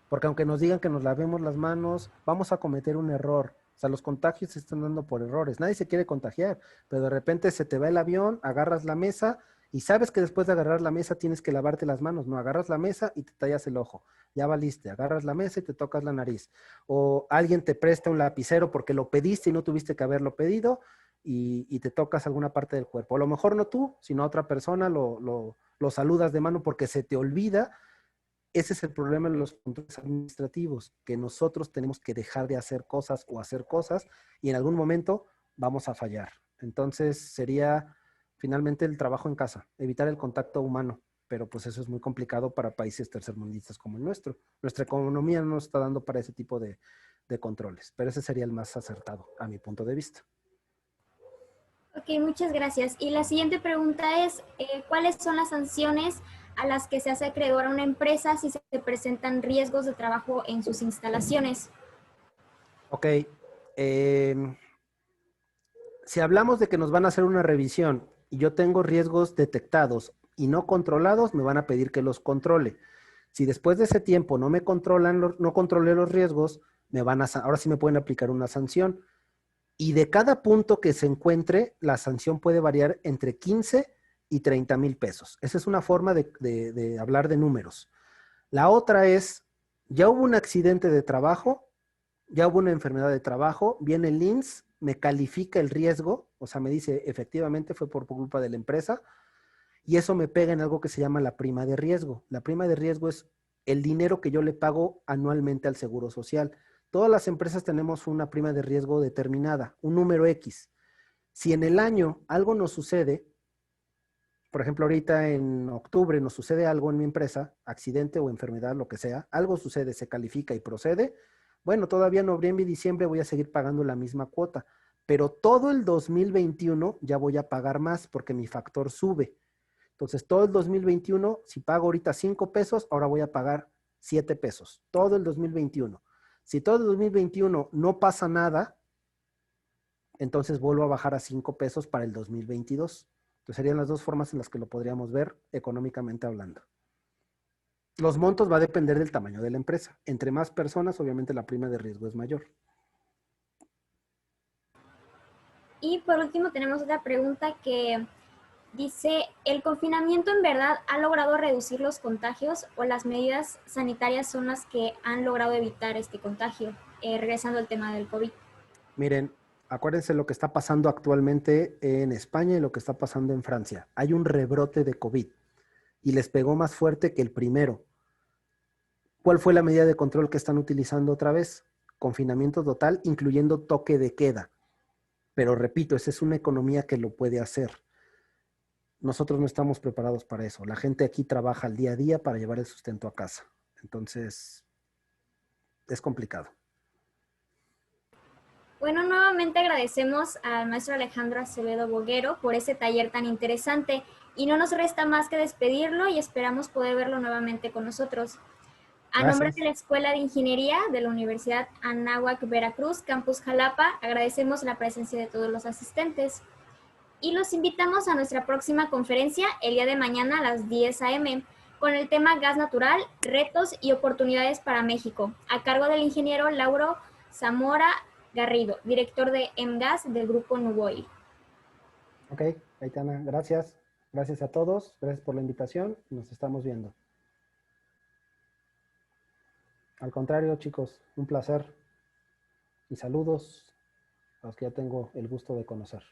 S2: Porque aunque nos digan que nos lavemos las manos, vamos a cometer un error. O sea, los contagios se están dando por errores. Nadie se quiere contagiar, pero de repente se te va el avión, agarras la mesa y sabes que después de agarrar la mesa tienes que lavarte las manos. No, agarras la mesa y te tallas el ojo. Ya valiste. Agarras la mesa y te tocas la nariz. O alguien te presta un lapicero porque lo pediste y no tuviste que haberlo pedido y te tocas alguna parte del cuerpo. A lo mejor no tú, sino otra persona lo saludas de mano porque se te olvida. Ese es el problema de los controles administrativos, que nosotros tenemos que dejar de hacer cosas o hacer cosas y en algún momento vamos a fallar. Entonces sería finalmente el trabajo en casa, evitar el contacto humano, pero pues eso es muy complicado para países tercermundistas como el nuestro. Nuestra economía no nos está dando para ese tipo de controles, pero ese sería el más acertado a mi punto de vista.
S1: Ok, muchas gracias. Y la siguiente pregunta es, ¿cuáles son las sanciones a las que se hace acreedor a una empresa si se presentan riesgos de trabajo en sus instalaciones?
S2: Ok. Si hablamos de que nos van a hacer una revisión y yo tengo riesgos detectados y no controlados, me van a pedir que los controle. Si después de ese tiempo no me controlan, no controlé los riesgos, ahora sí me pueden aplicar una sanción. Y de cada punto que se encuentre, la sanción puede variar entre 15 y 30 mil pesos. Esa es una forma de hablar de números. La otra es, ya hubo un accidente de trabajo, ya hubo una enfermedad de trabajo, viene el INSS, me califica el riesgo, o sea, me dice, efectivamente fue por culpa de la empresa, y eso me pega en algo que se llama la prima de riesgo. La prima de riesgo es el dinero que yo le pago anualmente al Seguro Social. Todas las empresas tenemos una prima de riesgo determinada, un número X. Si en el año algo nos sucede, por ejemplo, ahorita en octubre nos sucede algo en mi empresa, accidente o enfermedad, lo que sea, algo sucede, se califica y procede, bueno, todavía en noviembre y diciembre voy a seguir pagando la misma cuota, pero todo el 2021 ya voy a pagar más porque mi factor sube. Entonces, todo el 2021, si pago ahorita 5 pesos, ahora voy a pagar 7 pesos, todo el 2021. Si todo el 2021 no pasa nada, entonces vuelvo a bajar a 5 pesos para el 2022. Entonces serían las dos formas en las que lo podríamos ver económicamente hablando. Los montos va a depender del tamaño de la empresa. Entre más personas, obviamente la prima de riesgo es mayor.
S1: Y por último tenemos otra pregunta que dice, ¿el confinamiento en verdad ha logrado reducir los contagios o las medidas sanitarias son las que han logrado evitar este contagio? Regresando al tema del COVID.
S2: Miren, acuérdense lo que está pasando actualmente en España y lo que está pasando en Francia. Hay un rebrote de COVID y les pegó más fuerte que el primero. ¿Cuál fue la medida de control que están utilizando otra vez? Confinamiento total, incluyendo toque de queda. Pero repito, esa es una economía que lo puede hacer. Nosotros no estamos preparados para eso. La gente aquí trabaja al día a día para llevar el sustento a casa. Entonces, es complicado.
S1: Bueno, nuevamente agradecemos al maestro Alejandro Acevedo Boguero por ese taller tan interesante y no nos resta más que despedirlo y esperamos poder verlo nuevamente con nosotros. A nombre de
S2: Gracias.
S1: la Escuela de Ingeniería de la Universidad Anáhuac Veracruz, Campus Jalapa, agradecemos la presencia de todos los asistentes y los invitamos a nuestra próxima conferencia el día de mañana a las 10 a.m. con el tema gas natural, retos y oportunidades para México, a cargo del ingeniero Lauro Zamora Garrido, director de MGAS del Grupo Nuboil.
S2: Ok, Aitana, gracias. Gracias a todos. Gracias por la invitación. Nos estamos viendo. Al contrario, chicos, un placer. Y saludos a los que ya tengo el gusto de conocer.